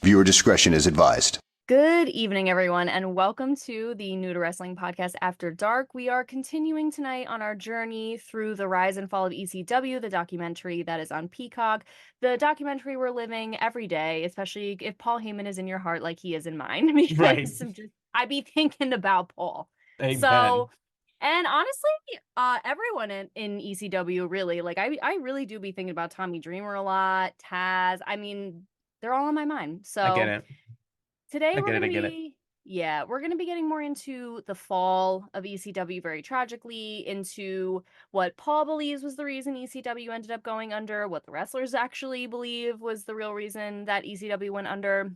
Viewer discretion is advised. Good evening, everyone, and welcome to the New to Wrestling podcast After Dark. We are continuing tonight on our journey through the rise and fall of ECW, the documentary that is on Peacock, the documentary we're living every day, especially if Paul Heyman is in your heart like he is in mine, Right. because I be thinking about Paul. Amen. So, and honestly, everyone in ECW really, like, I really do be thinking about Tommy Dreamer a lot, Taz. I mean, they're all on my mind. So I get it. today I get it. we're gonna be getting more into the fall of ECW very tragically, into what Paul believes was the reason ECW ended up going under, what the wrestlers actually believe was the real reason that ECW went under.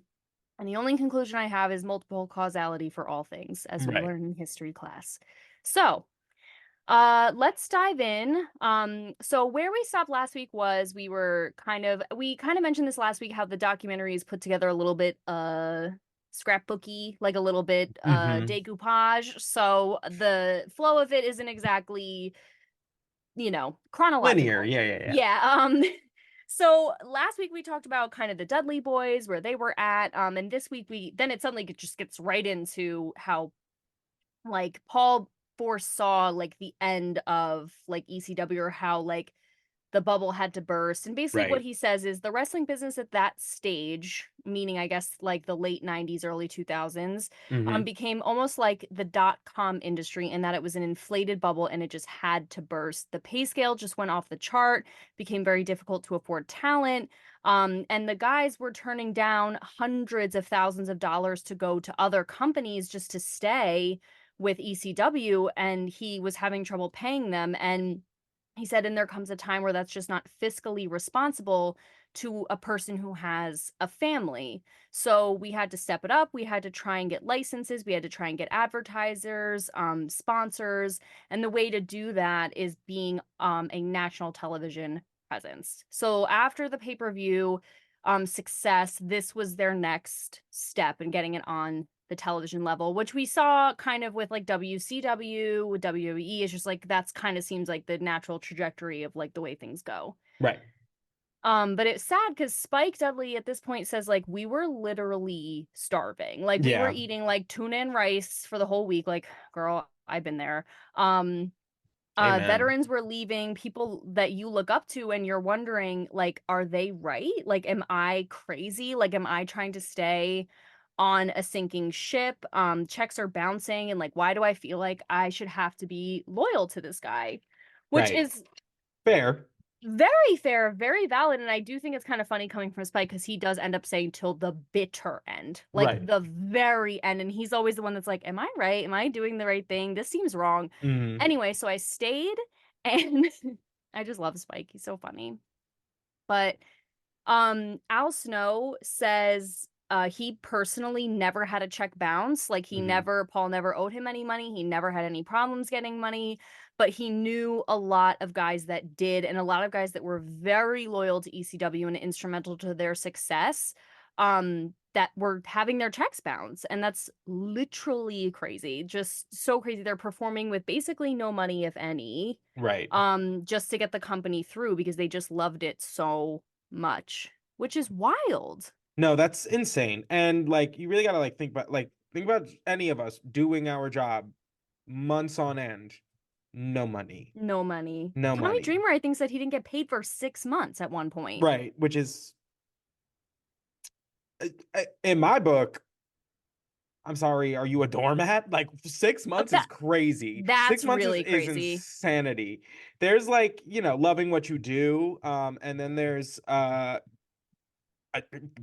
And the only conclusion I have is multiple causality for all things, as we Right. learned in history class. So, let's dive in. So where we stopped last week was we kind of mentioned this last week, how the documentary is put together a little bit scrapbooky, like a little bit decoupage. So the flow of it isn't exactly, chronological. Linear. Yeah. Yeah. So last week we talked about kind of the Dudley Boys, where they were at. And this week it suddenly just gets right into how, like, Paul foresaw, like, the end of, like, ECW, or how, like, the bubble had to burst. And basically what Right. he says is the wrestling business at that stage, meaning I guess like the late 90s, early 2000s, Mhm. became almost like the dot-com industry, in that it was an inflated bubble and it just had to burst. The pay scale just went off the chart, became very difficult to afford talent. And the guys were turning down hundreds of thousands of dollars to go to other companies just to stay with ECW, and he was having trouble paying them. And he said, and there comes a time where that's just not fiscally responsible to a person who has a family. So we had to step it up. We had to try and get licenses. We had to try and get advertisers, sponsors. And the way to do that is being a national television presence. So after the pay-per-view success, this was their next step in getting it on the television level, which we saw kind of with like WCW, with WWE. It's just like that's kind of seems like the natural trajectory of like the way things go. Right. But it's sad because Spike Dudley at this point says, like, we were literally starving. Like, we were Yeah. eating like tuna and rice for the whole week. Like, girl, I've been there. Amen. Veterans were leaving, people that you look up to, and you're wondering, like, are they right? Like, am I crazy? Like, am I trying to stay on a sinking ship? Checks are bouncing, and like, why do I feel like I should have to be loyal to this guy? Which Right. is Fair. very fair, very valid, and I do think it's kind of funny coming from Spike, because he does end up saying till the bitter end, like Right. the very end, and he's always the one that's like, am I right? Am I doing the right thing? This seems wrong. Mhm. Anyway, so I stayed, and I just love Spike. He's so funny. But Al Snow says he personally never had a check bounce. Like, Mhm. Paul never owed him any money. He never had any problems getting money, but he knew a lot of guys that did, and a lot of guys that were very loyal to ECW and instrumental to their success, that were having their checks bounce. And that's literally crazy. Just so crazy. They're performing with basically no money, if any, Right. just to get the company through, because they just loved it so much, which is wild. No, that's insane. And like you really gotta like think about any of us doing our job months on end. No money. No money. No Tommy money. Dreamer, I think, said he didn't get paid for 6 months at one point. Right. Which is in my book, I'm sorry, are you a doormat? Like 6 months is That crazy. Six that's months really is crazy. insanity. There's like, loving what you do. And then there's uh,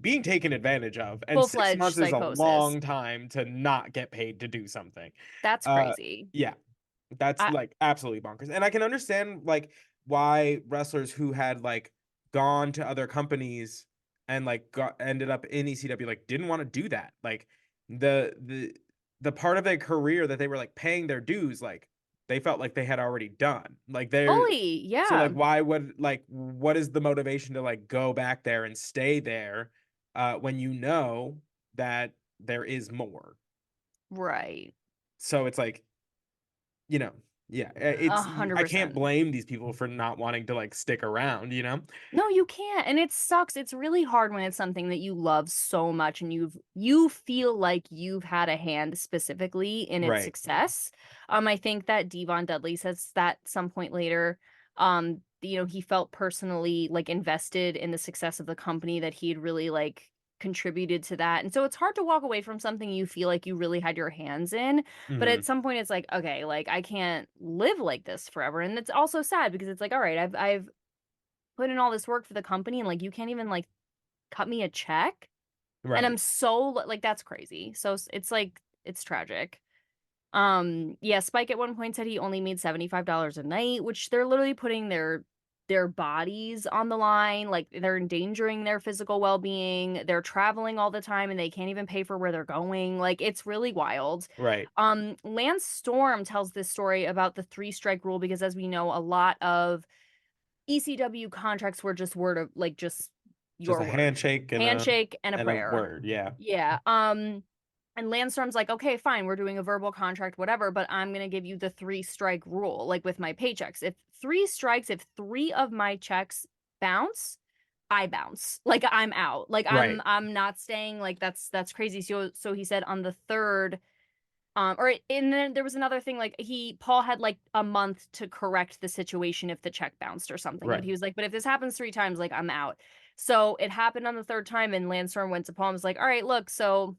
being taken advantage of. And six Full-fledged months is a psychosis. long time to not get paid to do something. That's Uh crazy. yeah, that's I like absolutely bonkers. And I can understand like why wrestlers who had like gone to other companies and like ended up in ECW like didn't want to do that. Like the part of their career that they were like paying their dues, like they felt like they had already done. Like they're fully, so yeah. like why would like what is the motivation to like go back there and stay there when you know that there is more? Right. So it's like, you know, Yeah, a it's hundred I can't percent. blame these people for not wanting to like stick around, you know? No, you can't. And it sucks. It's really hard when it's something that you love so much and you feel like you've had a hand specifically in its Right. success. I think that Devon Dudley says that some point later, he felt personally like invested in the success of the company, that he'd really like contributed to that. And so it's hard to walk away from something you feel like you really had your hands in. But at Hmm. some point it's like, okay, like I can't live like this forever. And it's also sad because it's like, all right, I've put in all this work for the company and like you can't even like cut me a check. And I'm Right. so like that's crazy. So it's like it's tragic. Yeah, Spike at one point said he only made $75 a night, which they're literally putting their bodies on the line, like they're endangering their physical well-being. They're traveling all the time and they can't even pay for where they're going. Like it's really wild. Right. Lance Storm tells this story about the three strike rule because as we know, a lot of ECW contracts were just word of like just Just your a word. handshake Handshake and a and a prayer. word. Yeah. Yeah. And Landstorm's like, okay, fine, we're doing a verbal contract, whatever, but I'm gonna give you the three strike rule, like with my paychecks. If three strikes, if three of my checks bounce, I bounce. Like I'm out. Like I'm Right. I'm not staying. Like that's crazy. So he said on the third or and then there was another thing like Paul had like a month to correct the situation if the check bounced or something. But Right. he was like, but if this happens three times, like I'm out. So it happened on the third time, and Landstorm went to Paul and was like, all right, look, so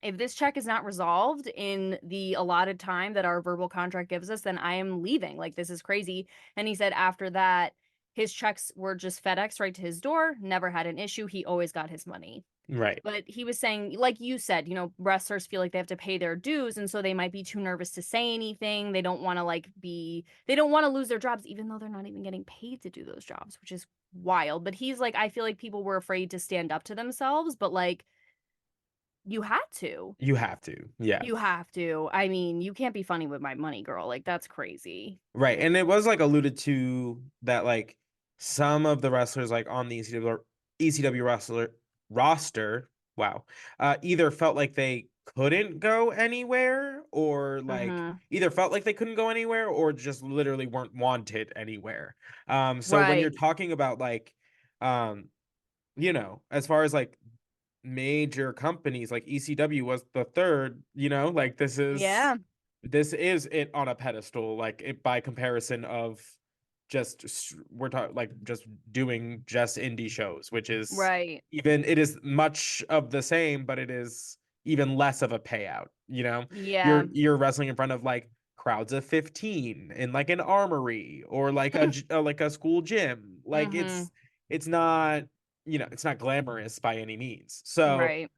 if this check is not resolved in the allotted time that our verbal contract gives us, then I am leaving. Like this is crazy. And he said after that, his checks were just FedEx right to his door, never had an issue. He always got his money. Right. But he was saying, like you said, wrestlers feel like they have to pay their dues, and so they might be too nervous to say anything. They don't want to they don't want to lose their jobs, even though they're not even getting paid to do those jobs, which is wild. But he's like, I feel like people were afraid to stand up to themselves, but like you had to. You have to. Yeah. You have to. I mean, you can't be funny with my money, girl. Like that's crazy. Right. And it was like alluded to that like some of the wrestlers like on the ECW wrestler roster, wow, either felt like they couldn't go anywhere or like Mm-hmm. either felt like they couldn't go anywhere or just literally weren't wanted anywhere. So when you're Right. talking about like um, as far as like major companies like ECW was the third, like Yeah. this is it on a pedestal, like it by comparison of we're talking like just doing just indie shows, which is Right. even it is much of the same, but it is even less of a payout. Yeah. You're wrestling in front of like crowds of 15 in like an armory or like like a school gym. Like Mm-hmm. it's not it's not glamorous by any means. So Right.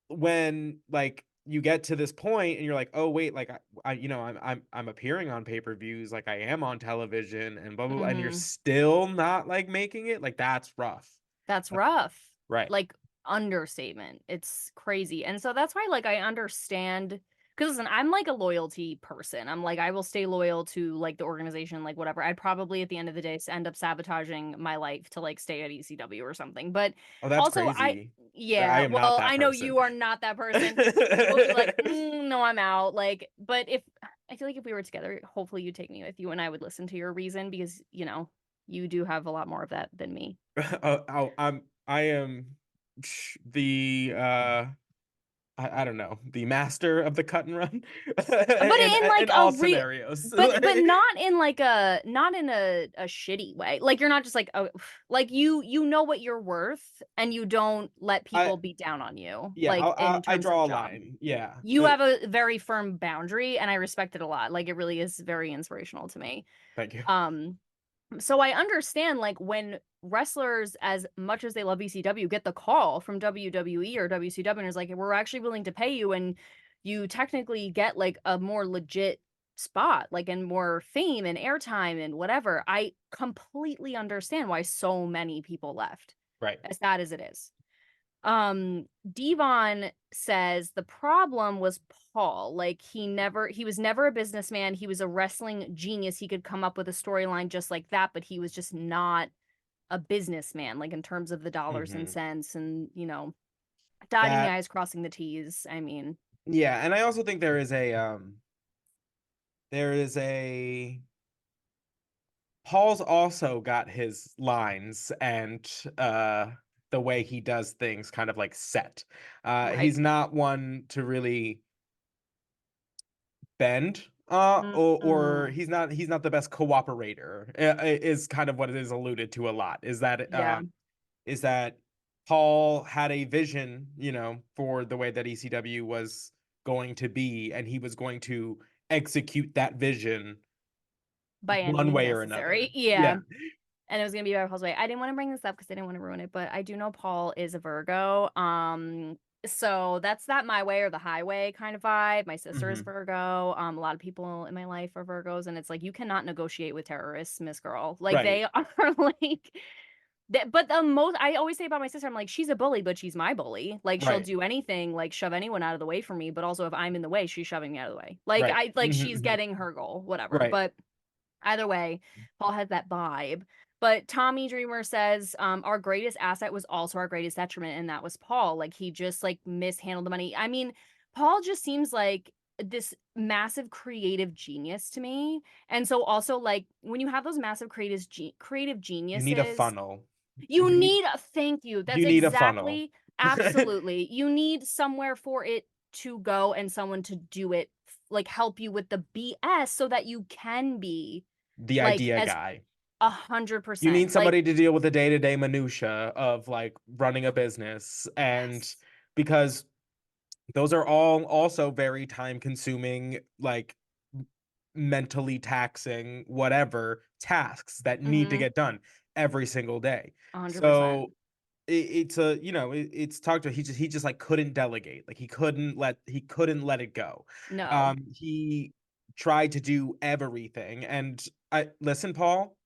when like you get to this point and you're like, oh wait, like I'm appearing on pay-per-views, like I am on television and blah blah, blah, and you're Mm-hmm. still not like making it, like that's rough. That's That's rough. rough. Right. Like understatement. It's crazy. And so that's why like I understand because listen, I'm like a loyalty person. I'm like I will stay loyal to like the organization, like whatever. I'd probably at the end of the day end up sabotaging my life to like stay at ECW or something. But Oh, that's also I crazy. I yeah, am not well, that I know person. you are not that person. You'll be like, no, I'm out. Like, but if I feel like if we were together, hopefully you'd take me with you and I would listen to your reason because, you do have a lot more of that than me. I am the I don't know, the master of the cut and run But in like in a all real scenarios. but not in like not in a shitty way. Like you're not just like oh like you know what you're worth and you don't let I people beat down on you Yeah, like in I terms of draw a job. line. Yeah. You have a very firm boundary and I respect it a lot. Like it really is very inspirational to me. Thank you. Um so I understand like when wrestlers, as much as they love ECW, get the call from WWE or WCW and is like, we're actually willing to pay you, and you technically get like a more legit spot, like and more fame and airtime and whatever. I completely understand why so many people left, Right. as sad as it is. Devon says the problem was Paul. Like he was never a businessman. He was a wrestling genius. He could come up with a storyline just like that, but he was just not a businessman, like in terms of the dollars and Hmm. cents and, dotting the That I's, crossing the T's. I mean, Yeah, and I also think there is there is a Paul's also got his lines and the way he does things kind of like set. Right. He's not one to really bend or Mm-mm. he's not the best cooperator is kind of what it is alluded to a lot Yeah. is that Paul had a vision, for the way that ECW was going to be, and he was going to execute that vision By any one means way or necessary. another. Yeah. Yeah. And it was gonna be by Paul's way. I didn't want to bring this up because I didn't want to ruin it, but I do know Paul is a Virgo. So that's that my way or the highway kind of vibe. My sister is Hmm. Virgo. A lot of people in my life are Virgos, and it's like you cannot negotiate with terrorists, Miss Girl. Like Right. they are like but the most I always say about my sister, I'm like, she's a bully, but she's my bully. Like she'll Right. do anything, like shove anyone out of the way for me, but also if I'm in the way, she's shoving me out of the way. Like Right. I like she's Hmm. getting her goal, whatever. Right. But either way, Paul has that vibe. But Tommy Dreamer says, our greatest asset was also our greatest detriment, and that was Paul. Like he just like mishandled the money. I mean, Paul just seems like this massive creative genius to me. And so also like when you have those massive creative You need a geniuses, funnel. you You need need a thank you. That's you need a funnel. exactly absolutely. You need somewhere for it to go and someone to do it like help you with the BS so that you can be The like idea as guy. a You 100%. need Like, somebody to deal with the day-to-day minutia of like running a business, and yes. because those are all also very time consuming, like mentally taxing, whatever tasks that need to Mm-hmm. get done every single day. 100%. So it's a it's talked to he just like couldn't delegate, like he couldn't let it go. No. He tried to do everything, and I listen, Paul,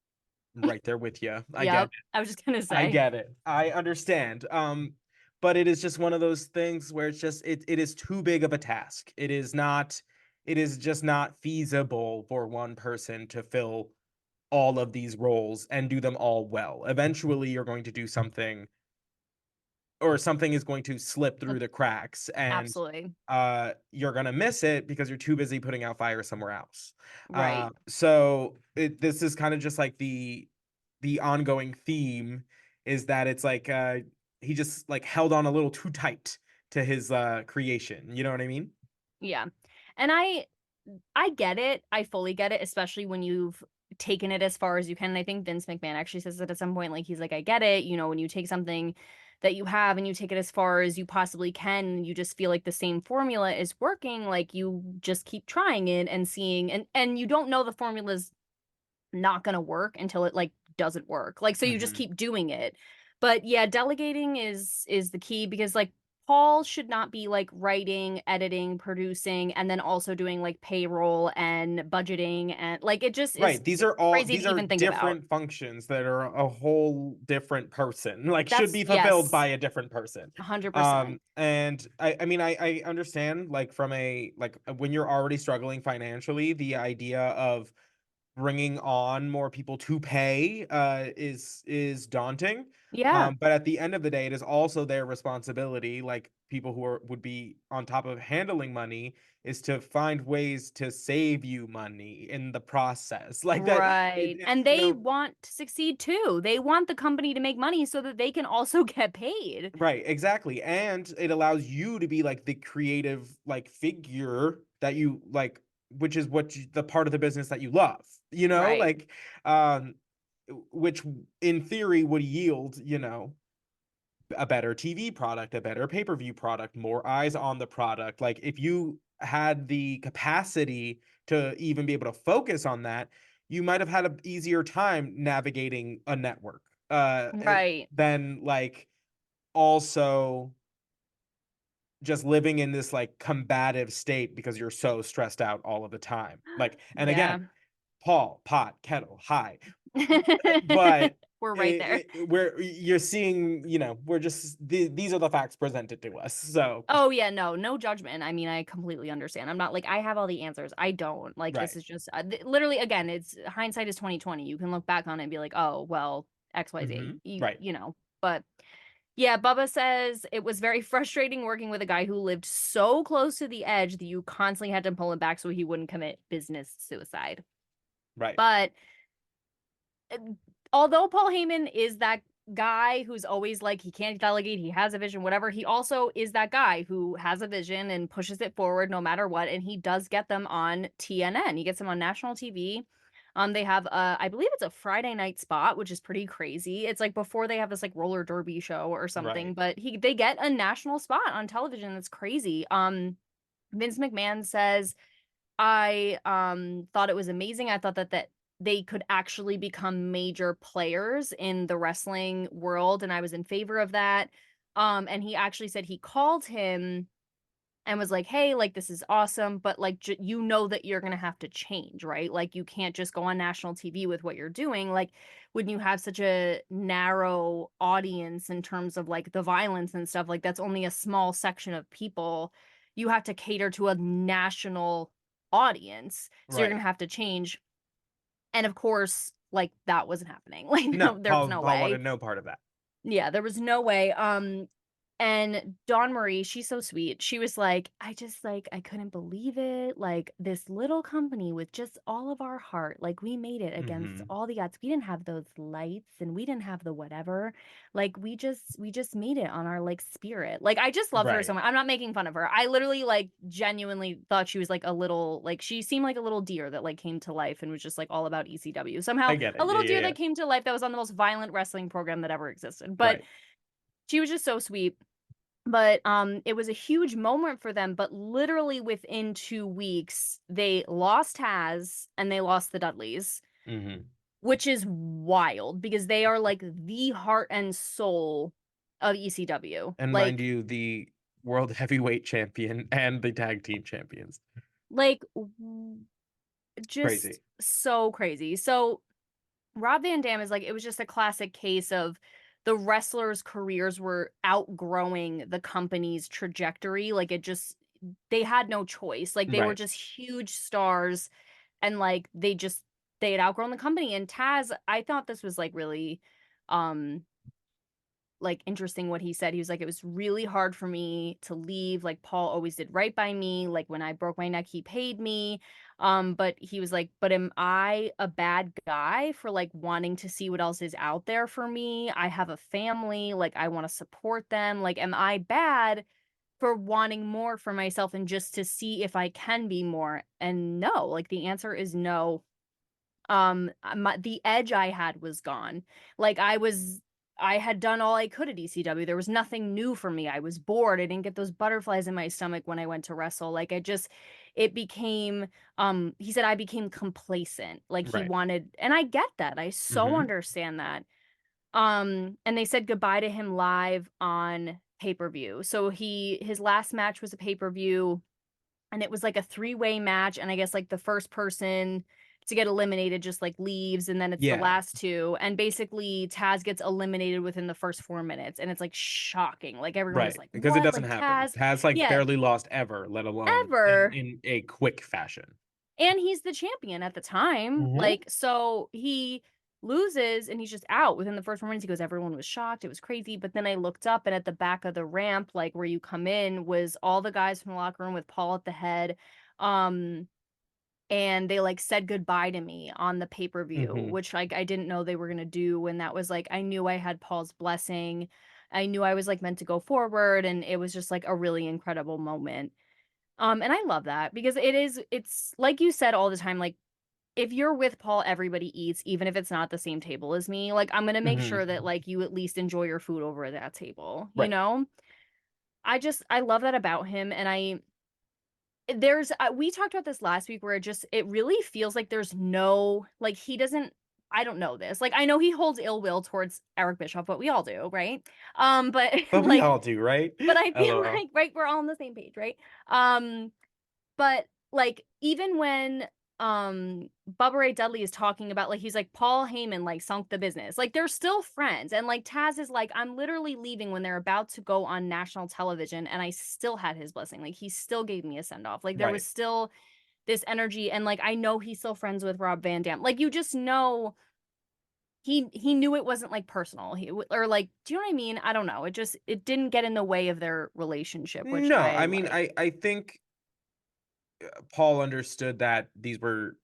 I'm right there with you. I get Yep. I was just gonna I say. get it. I understand. But it is just one of those things where it is too big of a task. It is just not feasible for one person to fill all of these roles and do them all well. Eventually you're going to do something, or something is going to slip Uh, through the cracks, and Absolutely. you're going to miss it because you're too busy putting out fire somewhere else. Right. So this is kind of just like the ongoing theme is that it's like he just like held on a little too tight to his creation. You know what I mean? Yeah. And I get it. I fully get it, especially when you've taken it as far as you can. And I think Vince McMahon actually says it at some point, like he's like, I get it. You know, when you take something that you have and you take it as far as you possibly can, you just feel like the same formula is working, like you just keep trying it and seeing and you don't know the formula's not gonna work until it like doesn't work. Like so you just Hmm. keep doing it. But yeah, delegating is the key because like Paul should not be like writing, editing, producing, and then also doing like payroll and budgeting and like it just is Right. crazy to These are even think about. different functions that are a whole different person, like should That's be fulfilled yes, by a different person. 100%. And I mean I understand, like from a like when you're already struggling financially, the idea of bringing on more people to pay is daunting. Yeah. But at the end of the day, it is also their responsibility, like people who would be on top of handling money, is to find ways to save you money in the process. Like that, Right. And they want to succeed too. They want the company to make money so that they can also get paid. right, exactly. And it allows you to be like the creative like figure that you like, which is the part of the business that you love, Right. like um which in theory would yield, a better TV product, a better pay-per-view product, more eyes on the product. Like if you had the capacity to even be able to focus on that, you might have had an easier time navigating a network. Right. Than like also just living in this like combative state because you're so stressed out all of the time. Like, and again, Yeah. Paul, pot, kettle, high. But We're right there. we're you're seeing, we're just these are the facts presented to us. So, Oh yeah, no, no judgment. I mean, I completely understand. I'm not like I have all the answers. I don't. Like this right. is just literally again, it's hindsight is 2020. You can look back on it and be like, "Oh, well, XYZ." Hmm. Right. But Yeah, Bubba says it was very frustrating working with a guy who lived so close to the edge that you constantly had to pull him back so he wouldn't commit business suicide. Right. But uh, although Paul Heyman is that guy who's always like he can't delegate, he has a vision, whatever, he also is that guy who has a vision and pushes it forward no matter what. And he does get them on TNN. He gets them on national TV. They have I believe it's a Friday night spot, which is pretty crazy. It's like before they have this like roller derby show or something, Right. but they get a national spot on television. That's crazy. Vince McMahon says I thought it was amazing. I thought that they could actually become major players in the wrestling world, and I was in favor of that. And he actually said he called him and was like, "Hey, like this is awesome, but like you know that you're gonna have to change, right? Like you can't just go on national TV with what you're doing. Like when you have such a narrow audience in terms of like the violence and stuff, like that's only a small section of people. You have to cater to a national audience, so you're Right. gonna have to change." And of course, like that wasn't happening. Like No, there was no Paul way. wanted no part of that. Yeah, there was no way. And Dawn Marie, she's so sweet. She was like, I just like, I couldn't believe it. Like, this little company with just all of our heart, like, we made it against Hmm. all the odds. We didn't have those lights and we didn't have the whatever. Like, we just made it on our like spirit. Like, I just love her so Right. much. I'm not making fun of her. I literally like genuinely thought she was like a little, like, she seemed like a little deer that like came to life and was just like all about ECW. Somehow, I get a it. Yeah, little yeah, deer yeah. that came to life that was on the most violent wrestling program that ever existed. But Right. she was just so sweet. But it was a huge moment for them, but literally within 2 weeks they lost Taz and they lost the Dudleys, Hmm. which is wild because they are like the heart and soul of ECW. And mind Like you, the world heavyweight champion and the tag team champions. like just Crazy. so crazy. So Rob Van Dam is like, it was just a classic case of the wrestlers' careers were outgrowing the company's trajectory. Like it just, they had no choice. Like they were Right. just huge stars and like they had outgrown the company. And Taz, I thought this was like really, um, like interesting what he said. He was like, it was really hard for me to leave. Like Paul always did right by me. Like when I broke my neck, he paid me. But he was like, but am I a bad guy for like wanting to see what else is out there for me? I have a family, like I want to support them. Like, am I bad for wanting more for myself and just to see if I can be more? And no, like the answer is no. The edge I had was gone. Like I had done all I could at ECW. There was nothing new for me. I was bored. I didn't get those butterflies in my stomach when I went to wrestle. Like it became he said I became complacent. Like he Right. wanted, and I get that. I so Hmm. understand that. And they said goodbye to him live on pay-per-view. So his last match was a pay-per-view and it was like a three-way match, and I guess like the first person to get eliminated just like leaves, and then it's the Yeah. last two, and basically Taz gets eliminated within the first 4 minutes, and it's like shocking. Like everyone was Right. like, Because it "What?" doesn't Like happen. Taz, Taz like yeah, barely lost ever, let alone ever. in a quick fashion. And he's the champion at the time. Hmm. Like, so he loses and he's just out within the first 4 minutes. He goes, everyone was shocked. It was crazy. But then I looked up and at the back of the ramp, like where you come in, was all the guys from the locker room with Paul at the head. Um, and they like said goodbye to me on the pay-per-view, Hmm. which like I didn't know they were gonna do. And that was like I knew I had Paul's blessing. I knew I was like meant to go forward, and it was just like a really incredible moment. And I love that because it's like you said all the time, like if you're with Paul, everybody eats, even if it's not the same table as me. Like I'm gonna make Hmm. sure that like you at least enjoy your food over at that table, you Right. know? I love that about him, and there's we talked about this last week where it really feels like there's no like he doesn't I don't know this. Like I know he holds ill will towards Eric Bischoff, but we all do, right? But But we like all do, right? but I feel LOL. like right, we're all on the same page, right? Um but like even when Bubba Ray Dudley is talking about like he's like Paul Heyman like sunk the business. Like they're still friends. And like Taz is like, I'm literally leaving when they're about to go on national television and I still had his blessing. Like he still gave me a send off. Like there was Right. still this energy and like I know he's still friends with Rob Van Dam. Like you just know he knew it wasn't like personal. Or like, do you know what I mean? I don't know. It didn't get in the way of their relationship, which No, I I mean, like. I think Paul understood that these are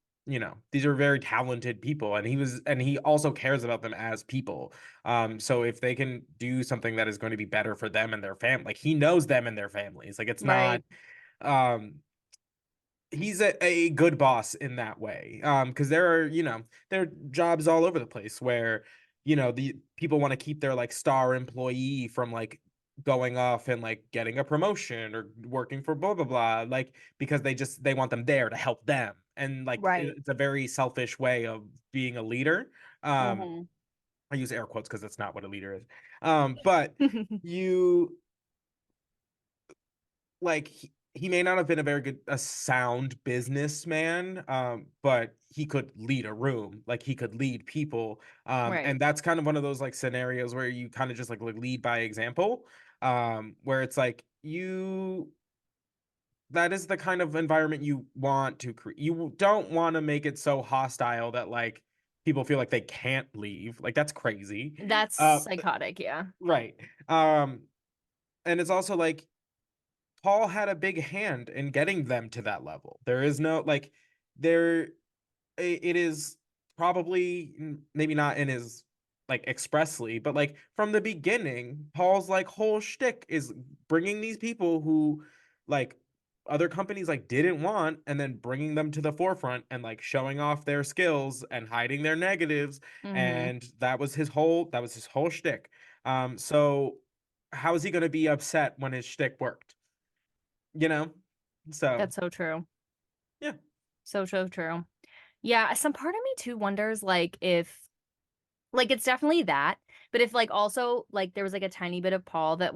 very talented people, and he also cares about them as people. So if they can do something that is going to be better for them and their family, like he knows them and their families, like it's not Right. um he's a good boss in that way. Because there are jobs all over the place where the people want to keep their like star employee from like going off and like getting a promotion or working for blah blah blah, like because they want them there to help them, and like Right. it's a very selfish way of being a leader. um Hmm. I use air quotes because that's not what a leader is. But you like he may not have been a sound businessman, but he could lead a room, like he could lead people. Right. And that's kind of one of those like scenarios where you kind of just like lead by example, where it's like that is the kind of environment you want to create. You don't want to make it so hostile that like people feel like they can't leave, like that's crazy. That's uh psychotic, yeah. right. um and it's also like Paul had a big hand in getting them to that level. There is no like there it is probably maybe not in his like expressly, but like from the beginning, Paul's like whole shtick is bringing these people who like other companies like didn't want, and then bringing them to the forefront and like showing off their skills and hiding their negatives. Hmm. And that was his whole shtick. So how is he going to be upset when his shtick worked? you know so That's so true. yeah. So true. Yeah, some part of me too wonders like if like it's definitely that, but if like also like there was like a tiny bit of Paul that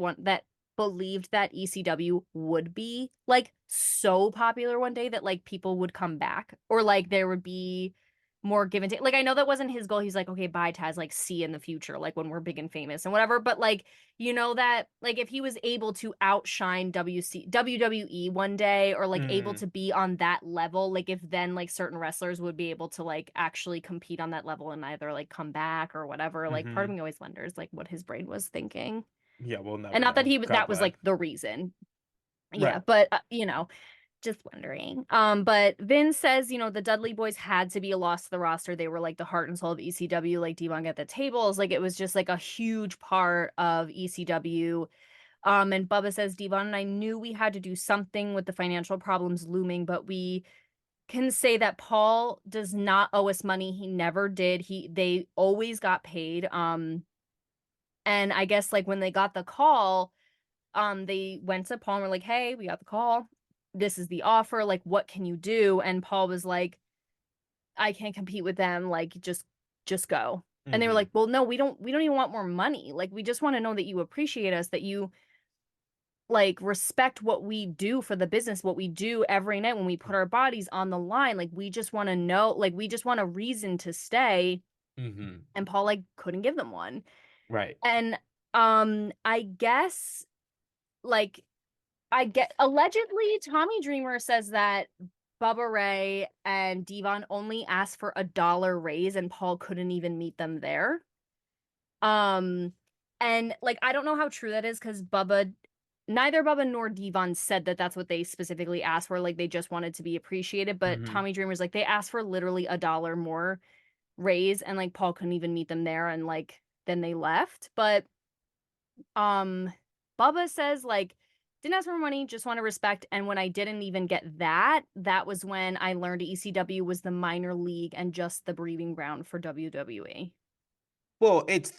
believed that ECW would be like so popular one day that like people would come back or like there would be more give and take. Like I know that wasn't his goal. He's like, okay, bye Taz, like see you in the future, like when we're big and famous and whatever. But like, you know that like if he was able to outshine WWE one day or like able Hmm. to be on that level, like if then like certain wrestlers would be able to like actually compete on that level and either like come back or whatever. Like part of Hmm. me always wonders like what his brain was thinking. Yeah, we'll And never not that know. God that was bless. like the reason. Yeah, Right. but just wondering. But Vin says, the Dudley Boys had to be a loss to the roster. They were like the heart and soul of ECW, like Devon at the tables. Like it was just like a huge part of ECW. And Bubba says, Devon and I knew we had to do something with the financial problems looming, but we can say that Paul does not owe us money. He never did. They always got paid. And I guess like when they got the call, they went to Paul and were like, hey, we got the call. This is the offer. Like, what can you do? And Paul was like, I can't compete with them. Like, just go. And they were Hmm. like, well, no, we don't even want more money. Like, we just want to know that you appreciate us, that you like respect what we do for the business, what we do every night when we put our bodies on the line. Like, we just want to know, like, we just want a reason to stay. Hmm. And Paul like couldn't give them one. Right. And I guess like I get allegedly Tommy Dreamer says that Bubba Ray and Devon only asked for $1 raise and Paul couldn't even meet them there. Um and like I don't know how true that is because neither Bubba nor Devon said that that's what they specifically asked for. Like they just wanted to be appreciated. But Hmm. Tommy Dreamer's like they asked for literally $1 more raise and like Paul couldn't even meet them there and like then they left. But um, Bubba says like didn't ask for money, just want to respect. And when I didn't even get that, that was when I learned ECW was the minor league and just the breeding ground for WWE. Well, it's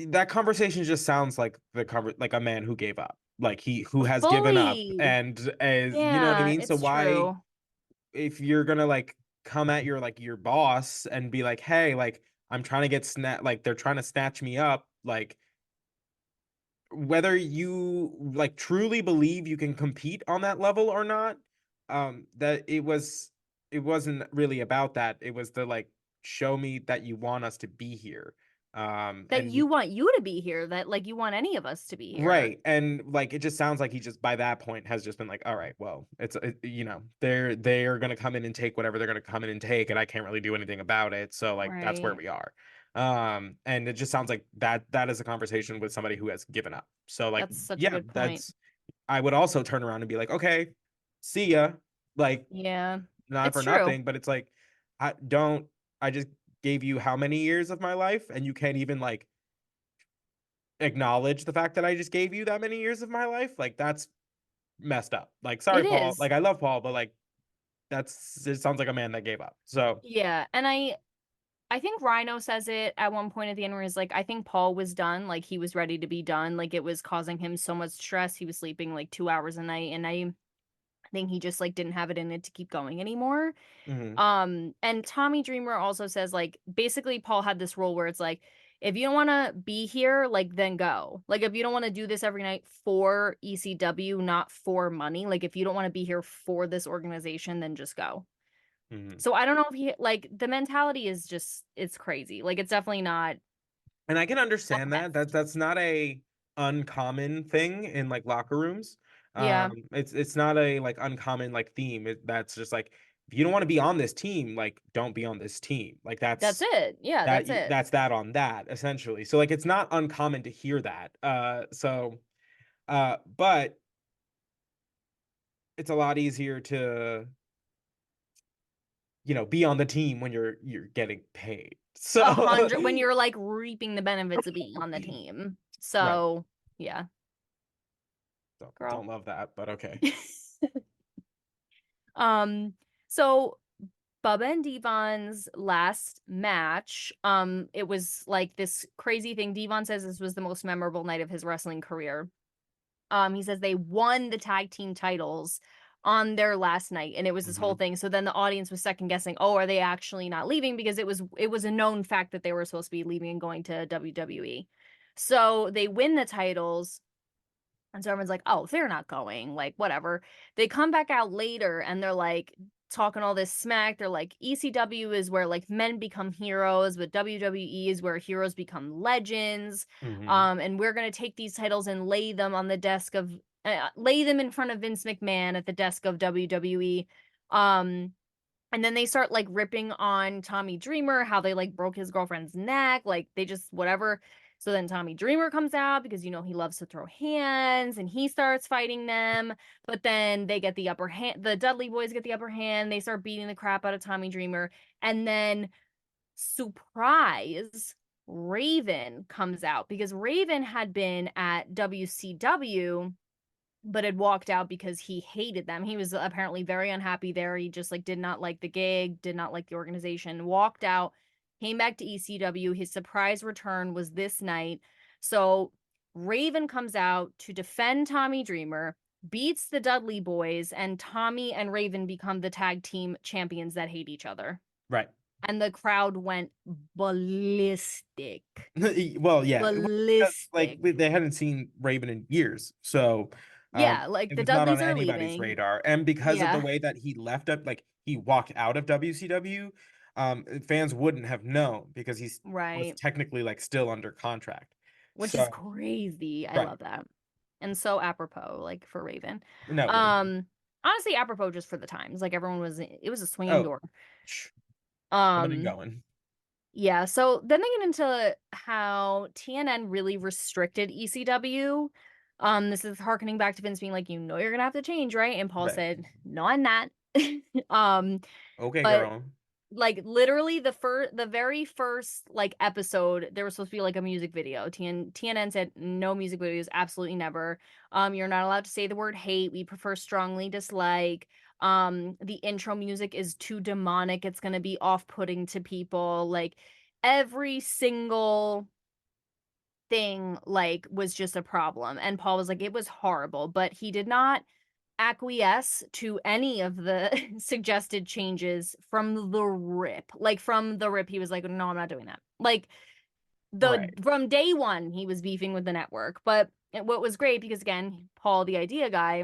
that conversation just sounds like like a man who gave up, like he who has given up, Fully. and as you know what I Yeah, mean. So it's why, true. if you're gonna like come at your boss and be like, hey, like I'm trying to get like they're trying to snatch me up, like whether you like truly believe you can compete on that level or not, that it wasn't really about that. It was the like show me that you want us to be here. That And you want you to be here, that like you want any of us to be here. right. And like it just sounds like he just by that point has just been like, all right, well, they're gonna come in and take whatever they're gonna come in and take, and I can't really do anything about it. So like that's where Right. we are. And it just sounds like that is a conversation with somebody who has given up. So like, That's such a yeah, good point. that's I would also turn around and be like, okay, see ya. Like, Yeah. not It's for true. nothing, but it's like, I don't I just gave you how many years of my life, and you can't even like acknowledge the fact that I just gave you that many years of my life. Like that's messed up. Like, sorry, It Paul. is. Like, I love Paul, but like that's it sounds like a man that gave up. So, Yeah. And I think Rhino says it at one point at the end where he's like, I think Paul was done. Like he was ready to be done. Like it was causing him so much stress. He was sleeping like 2 hours a night. And I think he just like didn't have it in it to keep going anymore. mhm, And Tommy Dreamer also says like basically Paul had this rule where it's like, if you don't want to be here, like then go. Like if you don't want to do this every night for ECW, not for money, like if you don't want to be here for this organization, then just go. mhm. So I don't know if he like the mentality is just it's crazy. Like it's definitely not And I can the understand that. best. That's not a uncommon thing in like locker rooms. Yeah, It's not a like uncommon like theme. That's just like if you don't want to be on this team, like don't be on this team. Like that's it. Yeah, that's it. that's that on that essentially. So like it's not uncommon to hear that. But it's a lot easier to be on the team when you're getting paid. A So hundred when you're like reaping the benefits of being on the team. right. So yeah, girl. Don't love that, but okay. Um, so Bubba and Devon's last match, it was like this crazy thing. Devon says this was the most memorable night of his wrestling career. He says they won the tag team titles on their last night, and it was this whole Hmm. thing. So then the audience was second guessing, oh, are they actually not leaving? Because it was a known fact that they were supposed to be leaving and going to WWE. So they win the titles. And so everyone's like, oh, they're not going, like, whatever. They come back out later and they're like talking all this smack. They're like, ECW is where like men become heroes, but WWE is where heroes become legends. Hmm. And we're gonna take these titles and lay them in front of Vince McMahon at the desk of WWE. Um, and then they start like ripping on Tommy Dreamer, how they like broke his girlfriend's neck, like they just whatever. So then Tommy Dreamer comes out because he loves to throw hands and he starts fighting them. But then they get the upper hand, the Dudley boys get the upper hand, they start beating the crap out of Tommy Dreamer. And then surprise, Raven comes out because Raven had been at WCW but had walked out because he hated them. He was apparently very unhappy there. He just like did not like the gig, did not like the organization, walked out, came back to ECW. His surprise return was this night. So Raven comes out to defend Tommy Dreamer, beats the Dudley boys, and Tommy and Raven become the tag team champions that hate each other. Right. And the crowd went ballistic. Well, yeah, because like Ballistic. they hadn't seen Raven in years, so Yeah, like it the was not on Dudleys are anybody's leaving. radar. And because of the Yeah, way that he left up, like he walked out of WCW, fans wouldn't have known because he was right. technically like still under contract. Which is So crazy. I right, love that. And so apropos, like for Raven. no, it is. Um, honestly, apropos just for the times. Like everyone was it was a swinging Oh, door. sh- coming and Um, going. yeah, so then they get into how TNN really restricted ECW. This is harkening back to Vince being like, you're gonna have to change, right? And Paul Right. said, no, I'm not. Um, Okay, but girl. like literally the very first like episode there was supposed to be like a music video. TNN said no music videos, absolutely never. You're not allowed to say the word hate. We prefer strongly dislike. The intro music is too demonic. It's going to be off-putting to people. Like every single thing like was just a problem. And Paul was like it was horrible, but he did not acquiesce to any of the suggested changes from the rip. Like from the rip, he was like, "No, I'm not doing that." Like the Right. from day one, he was beefing with the network. But what was great because again, Paul, the idea guy,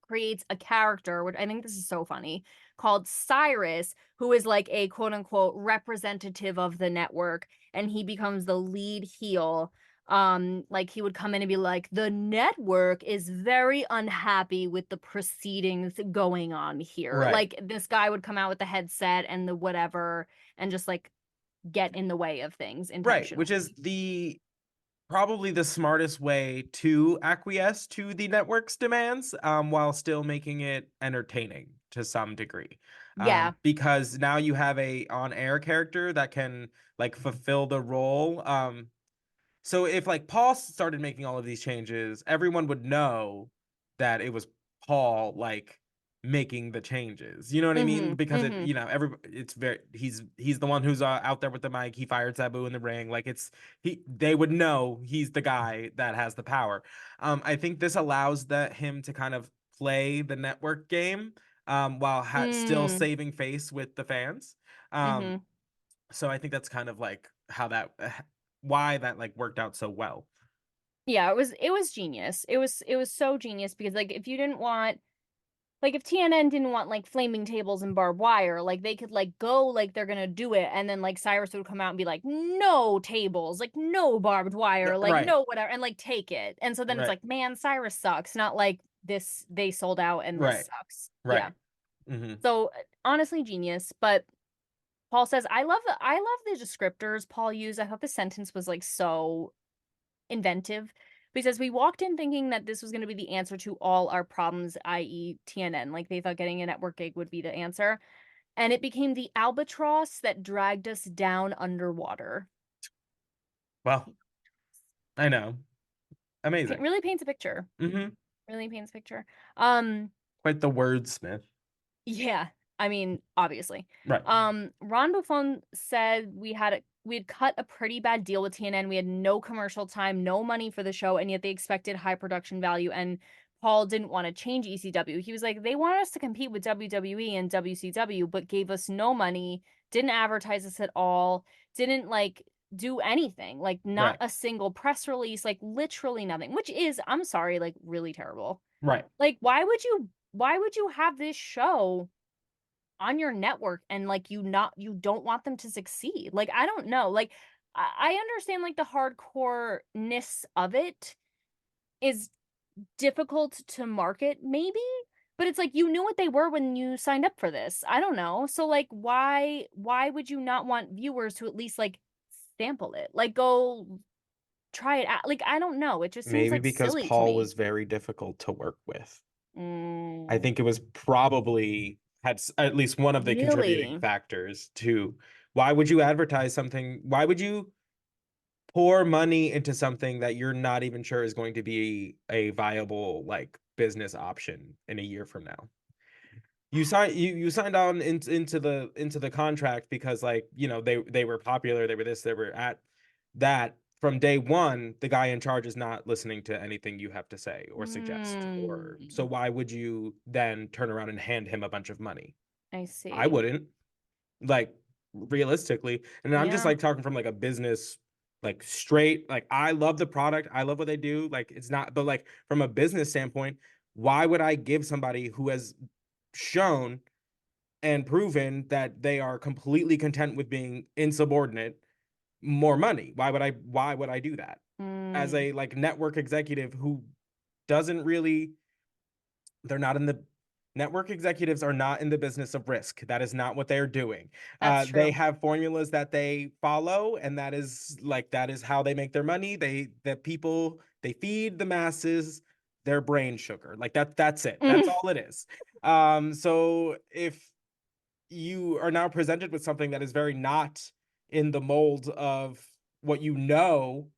creates a character, which I think this is so funny, called Cyrus, who is like a quote unquote representative of the network. and he becomes the lead heel. Like he would come in and be like, the network is very unhappy with the proceedings going on here. Right. Like this guy would come out with the headset and the whatever and just like get in the way of things Right, which is intentionally. the probably the smartest way to acquiesce to the network's demands, while still making it entertaining to some degree. Yeah. Because now you have a on-air character that can like fulfill the role. So if like Paul started making all of these changes, everyone would know that it was Paul like making the changes. You know what I mean? Mm-hmm. Because it, Mm-hmm. it's very he's the one who's out there with the mic. He fired Sabu in the ring. Like they would know he's the guy that has the power. I think this allows him to kind of play the network game, while still Mm. saving face with the fans. Um, Mm-hmm. so I think that's kind of like how that why that like worked out so well. Yeah, it was genius. It was so genius because like if you didn't want like if TNN didn't want like flaming tables and barbed wire, like they could like go like they're gonna do it, and then like Cyrus would come out and be like, no tables, like no barbed wire, like Right, no whatever, and like take it. And so then it's right, like, man, Cyrus sucks, not like this they sold out and this right, sucks. Yeah. right. Hmm. So honestly, genius. But Paul says, I love the descriptors Paul used. I thought the sentence was like so inventive because we walked in thinking that this was going to be the answer to all our problems, i.e., TNN. Like they thought getting a network gig would be the answer. And it became the albatross that dragged us down underwater. Well, I know. Amazing. Really paints a picture. Hmm. Really paints a picture. Um, Quite the wordsmith. Yeah, I mean, obviously. Right. Ron Buffon said we had cut a pretty bad deal with TNN. We had no commercial time, no money for the show, and yet they expected high production value. And Paul didn't want to change ECW. He was like, they wanted us to compete with WWE and WCW, but gave us no money, didn't advertise us at all, didn't like do anything, like not Right. a single press release, like literally nothing, which is, I'm sorry, like really terrible. Right. Like, why would you have this show on your network and like you don't want them to succeed? Like, I don't know. Like, I understand like the hardcore-ness of it is difficult to market, maybe, but it's like you knew what they were when you signed up for this. I don't know. So like why would you not want viewers to at least like sample it? Like go try it out. Like, I don't know. It just seems Maybe like because silly to Paul me. was very difficult to work with. I Mm, think it was probably at least one of the contributing really? factors to why would you advertise something? Why would you pour money into something that you're not even sure is going to be a viable like business option in a year from now? You signed on into the contract because like they were popular, they were this, they were at that. From day one the guy in charge is not listening to anything you have to say or suggest, or so Mm, why would you then turn around and hand him a bunch of money? I I see. wouldn't, like, realistically. And I'm just Yeah. like talking from like a business, like straight, like I love the product, I love what they do, like it's not, but like from a business standpoint, why would I give somebody who has shown and proven that they are completely content with being insubordinate more money? Why would I do that as Mm, a like network executive who doesn't really, they're not in the network executives are not in the business of risk. That is not what they're doing. that's They true. have formulas that they follow, and that is how they make their money. The people, they feed the masses their brain sugar. Like that's it. That's Mm, all it is. So if you are now presented with something that is very not in the mold of what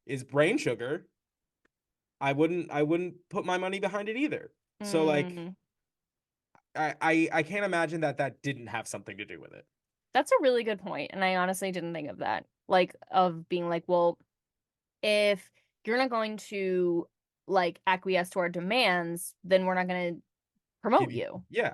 is brain sugar, I wouldn't put my money behind it either. So like mm. I can't imagine that didn't have something to do with it. That's a really good point, and I honestly didn't think of that. Like of being like, well, if you're not going to like acquiesce to our demands, then we're not going to Give promote you, you. yeah.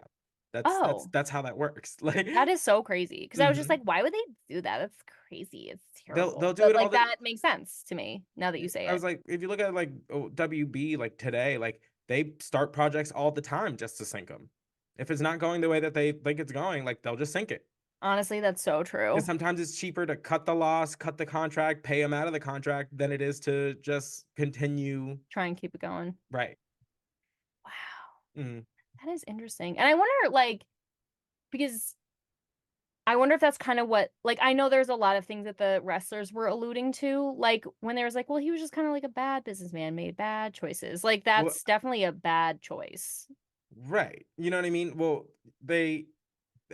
That's Oh, that's how that works. Like, that is so crazy. Because I was just mhm. like, why would they do that? That's crazy. It's They'll terrible. do But it all like the. that makes sense to me now that you say I it. was like, if you look at like WB like today, like they start projects all the time just to sink them. If it's not going the way that they think it's going, like they'll just sink it. Honestly, that's so Because true. sometimes it's cheaper to cut the loss, cut the contract, pay him out of the contract than it is to just continue. Try and keep it going. Right. Wow, Mm. that is interesting. And I wonder, like, because I wonder if that's kind of what, like, I know there's a lot of things that the wrestlers were alluding to, like when there was like, well, he was just kind of like a bad businessman, made bad choices. Like, Well, that's definitely a bad choice. right. You know what I mean? Well, they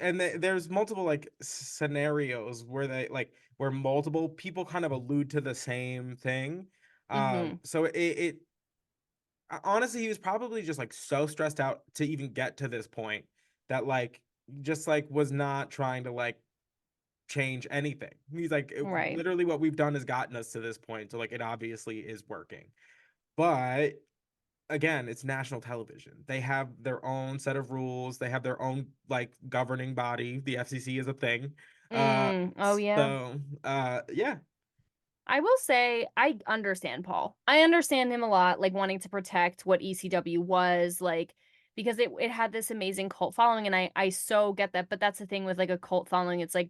and there's multiple like scenarios where they like where multiple people kind of allude to the same thing. Mm-hmm. So it honestly, he was probably just like so stressed out to even get to this point that like just like was not trying to like change anything. He's like, Right. literally what we've done has gotten us to this point, so like it obviously is working. But again, it's national television. They have their own set of rules. They have their own like governing body. The FCC is a thing. Uh, Oh yeah. yeah, I will say I understand Paul. I understand him a lot, like wanting to protect what ECW was, like because it had this amazing cult following, and I so get that. But that's the thing with like a cult following, it's like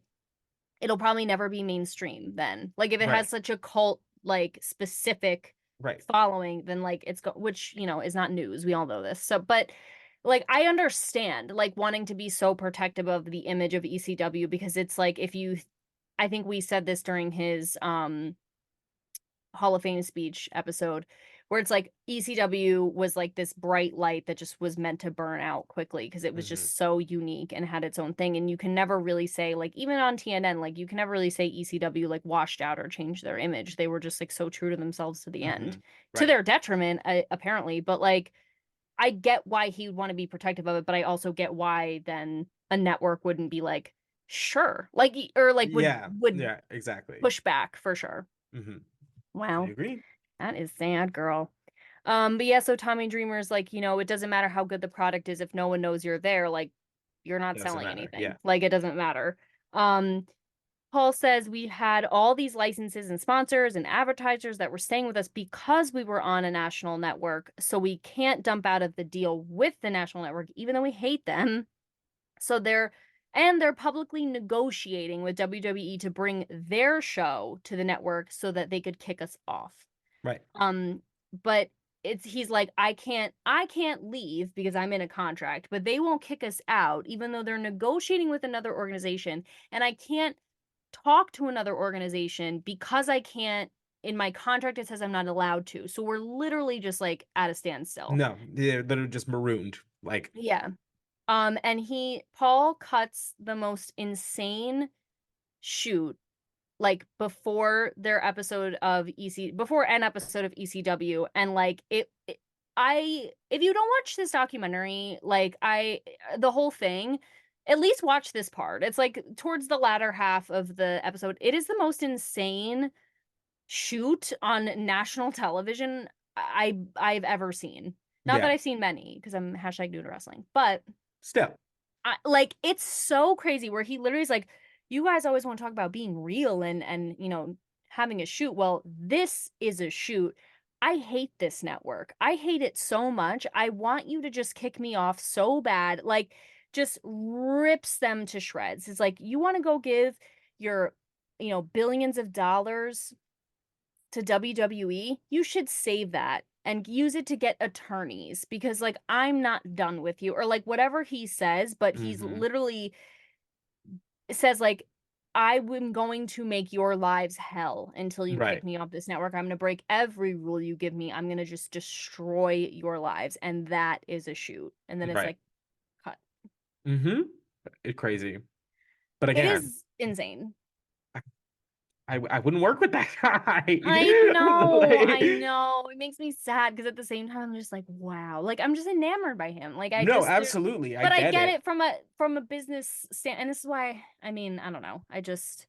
it'll probably never be mainstream then. Like if it has right, such a cult like specific right. following, then like which, is not news. We all know this. So but like I understand like wanting to be so protective of the image of ECW because it's like if you I think we said this during his Hall of Fame speech episode where it's like ECW was like this bright light that just was meant to burn out quickly because it was Hmm. just so unique and had its own thing. And you can never really say, like, even on TNN, like, you can never really say ECW like washed out or changed their image. They were just like so true to themselves to the end, Hmm. to Right. their detriment, apparently. But like, I get why he would want to be protective of it, but I also get why then a network wouldn't be like, sure, like, or like Yeah. would Yeah. Exactly. push back for sure. Hmm. I Wow. agree. That is sad, girl. But yeah, so Tommy Dreamer's like, it doesn't matter how good the product is if no one knows you're there, like you're not Doesn't selling matter. Yeah. anything. Like it doesn't matter. Um, Paul says we had all these licenses and sponsors and advertisers that were staying with us because we were on a national network. So we can't dump out of the deal with the national network, even though we hate them. So they're publicly negotiating with WWE to bring their show to the network so that they could kick us off. Right. Um, but he's like, I can't leave because I'm in a contract, but they won't kick us out, even though they're negotiating with another organization. And I can't talk to another organization because I can't in my contract it says I'm not allowed to. So we're literally just like at a standstill. No, they're just marooned. Like, Yeah. And Paul cuts the most insane shoot like before an episode of ECW and like I if you don't watch this documentary like the whole thing at least watch this part. It's like towards the latter half of the episode. It is the most insane shoot on national television I've ever seen. Not that yeah. I've seen many because I'm hashtag new to wrestling, but Still. like it's so crazy where he literally is like, you guys always want to talk about being real and having a shoot. Well, this is a shoot. I hate this network. I hate it so much. I want you to just kick me off so bad. Like just rips them to shreds. It's like you want to go give your billions of dollars to WWE, you should save that and use it to get attorneys because like I'm not done with you or like whatever he says, but he's Hmm. literally says like I'm going to make your lives hell until you kick Right. me off this network. I'm going to break every rule you give me. I'm going to just destroy your lives and that is a shoot. And then it's Right. like cut. Hmm. It's crazy. But It again, is insane. I wouldn't work with that guy. I know, I Like, know. It makes me sad because at the same time I'm just like, wow. Like I'm just enamored by him. Like no, absolutely. I but I get get it. it from a business stand and this is why I mean, I don't know. I just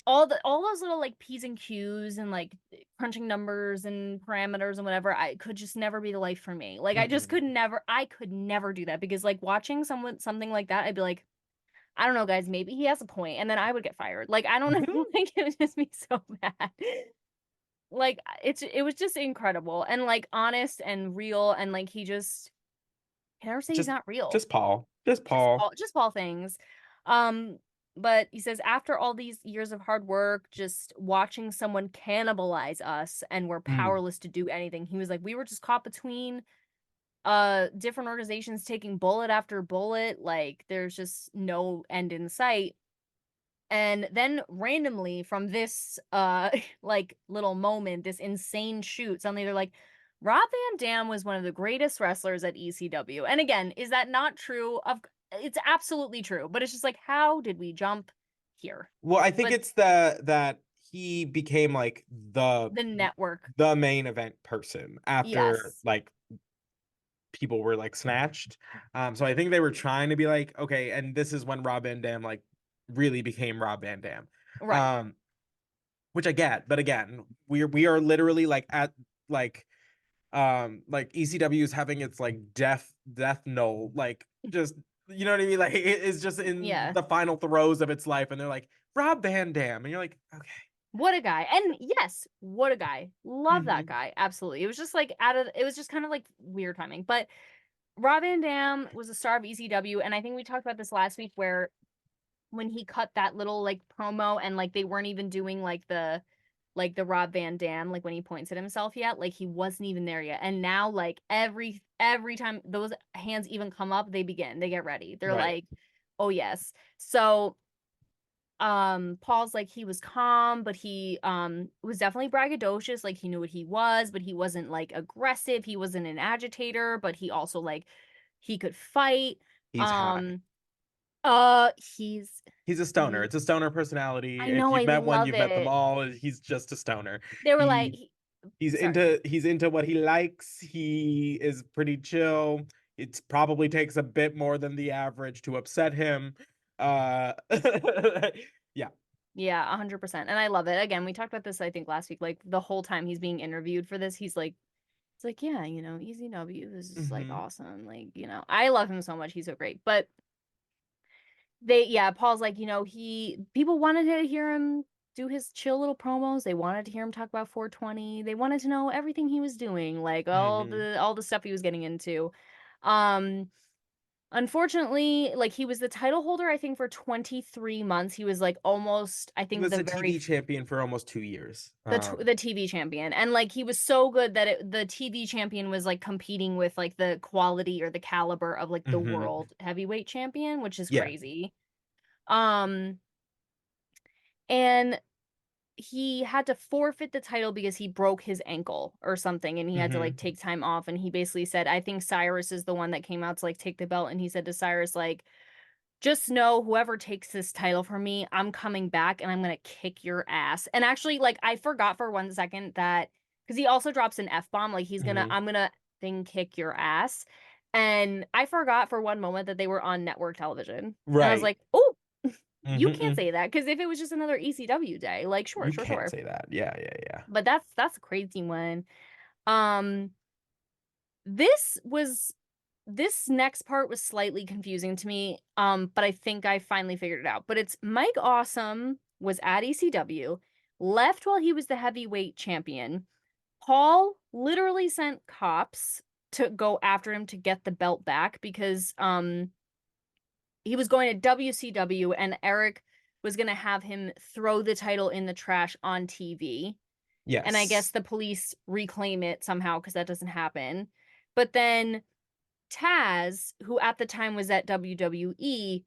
all those little like P's and Q's and like crunching numbers and parameters and whatever, I could just never be the life for me. Like Mm-mm. I could never do that because like watching something like that, I'd be like, I don't know, guys, maybe he has a point, and then I would get fired. Like I don't know, Mhm. like it would just be so bad. Like it was just incredible and like honest and real and like he just can never say he's Just not real. just Paul. Just Paul. Just Paul things. Um But he says, after all these years of hard work, just watching someone cannibalize us and we're Mm. powerless to do anything. He was like, we were just caught between different organizations taking bullet after bullet. Like there's just no end in sight. And then randomly from this like little moment, this insane shoot, suddenly they're like, Rob Van Dam was one of the greatest wrestlers at ECW. And again, is that not true? It's absolutely true, but it's just like, how did we jump here? Well, I think But it's that he became like the network, the main event person after yes, like people were like snatched. So I think they were trying to be like, okay, and this is when Rob Van Dam like really became Rob Van Dam. right. Um, which I get, but again, we are literally like at like ECW is having its like death knell, like just you know what I mean? Like it is just in Yeah. the final throes of its life, and they're like Rob Van Dam, and you're like, okay. What a guy. And yes, what a guy. Love that Hmm. guy. Absolutely. It was just like it was just kind of like weird timing. But Rob Van Dam was a star of ECW, and I think we talked about this last week where when he cut that little like promo and like they weren't even doing like the Rob Van Dam like when he points at himself yet, like he wasn't even there yet. And now like every time those hands even come up, they get ready. They're Right. like, "Oh yes." So Paul's like he was calm, but he was definitely braggadocious, like he knew what he was, but he wasn't like aggressive, he wasn't an agitator, but he also like he could fight. He's high. um he's He's a stoner. he It's a stoner personality. I If know, you've I met one, love you've met them it. all. He's just a stoner. They were like He he's sorry. into what he likes. He is pretty chill. It probably takes a bit more than the average to upset him. Uh yeah. Yeah, 100%. And I love it. Again, we talked about this I think last week. Like the whole time he's being interviewed for this, it's like, yeah, ECW is just like Hmm. awesome. Like, I love him so much. He's so great. But Paul's like, people wanted to hear him do his chill little promos. They wanted to hear him talk about 420. They wanted to know everything he was doing, like Hmm. all the stuff he was getting into. Um, Unfortunately, like he was the title holder, I think, for 23 months. He was like almost, I He think, was a TV champion for almost 2 years. the TV champion. And like he was so good that the TV champion was like competing with like the quality or the caliber of like the Hmm. world heavyweight champion, which is Yeah. crazy. Um and he had to forfeit the title because he broke his ankle or something and he had to like Hmm. take time off, and he basically said, I think Cyrus is the one that came out to like take the belt, and he said to Cyrus like, just know whoever takes this title from me, I'm coming back and I'm gonna kick your ass. And actually, like I forgot for 1 second that because he also drops an F bomb, like Hmm. I'm gonna thing kick your ass. And I forgot for one moment that they were on network television. And I was Right. like, oh, you can't Hmm. say that. Because if it was just another ECW day, like sure, You sure, can't sure. say that. Yeah, yeah, yeah. But that's a crazy one. Um, this was this next part was slightly confusing to me, but I think I finally figured it out. But it's Mike Awesome was at ECW, left while he was the heavyweight champion. Paul literally sent cops to go after him to get the belt back because he was going to WCW and Eric was going to have him throw the title in the trash on TV. And I guess Yes. the police reclaim it somehow because that doesn't happen. But then Taz, who at the time was at WWE,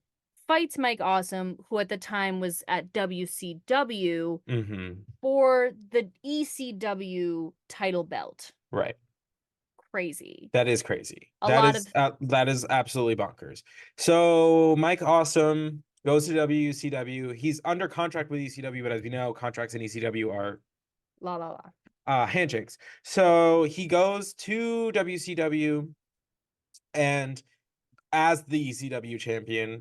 fights Mike Awesome, who at the time was at WCW, Hmm. for the ECW title belt. Right. Crazy. That is crazy. A lot of, That is absolutely bonkers. So Mike Awesome goes to WCW. He's under contract with ECW, but as we know, contracts in ECW are la la la. handshakes. So he goes to WCW and as the ECW champion.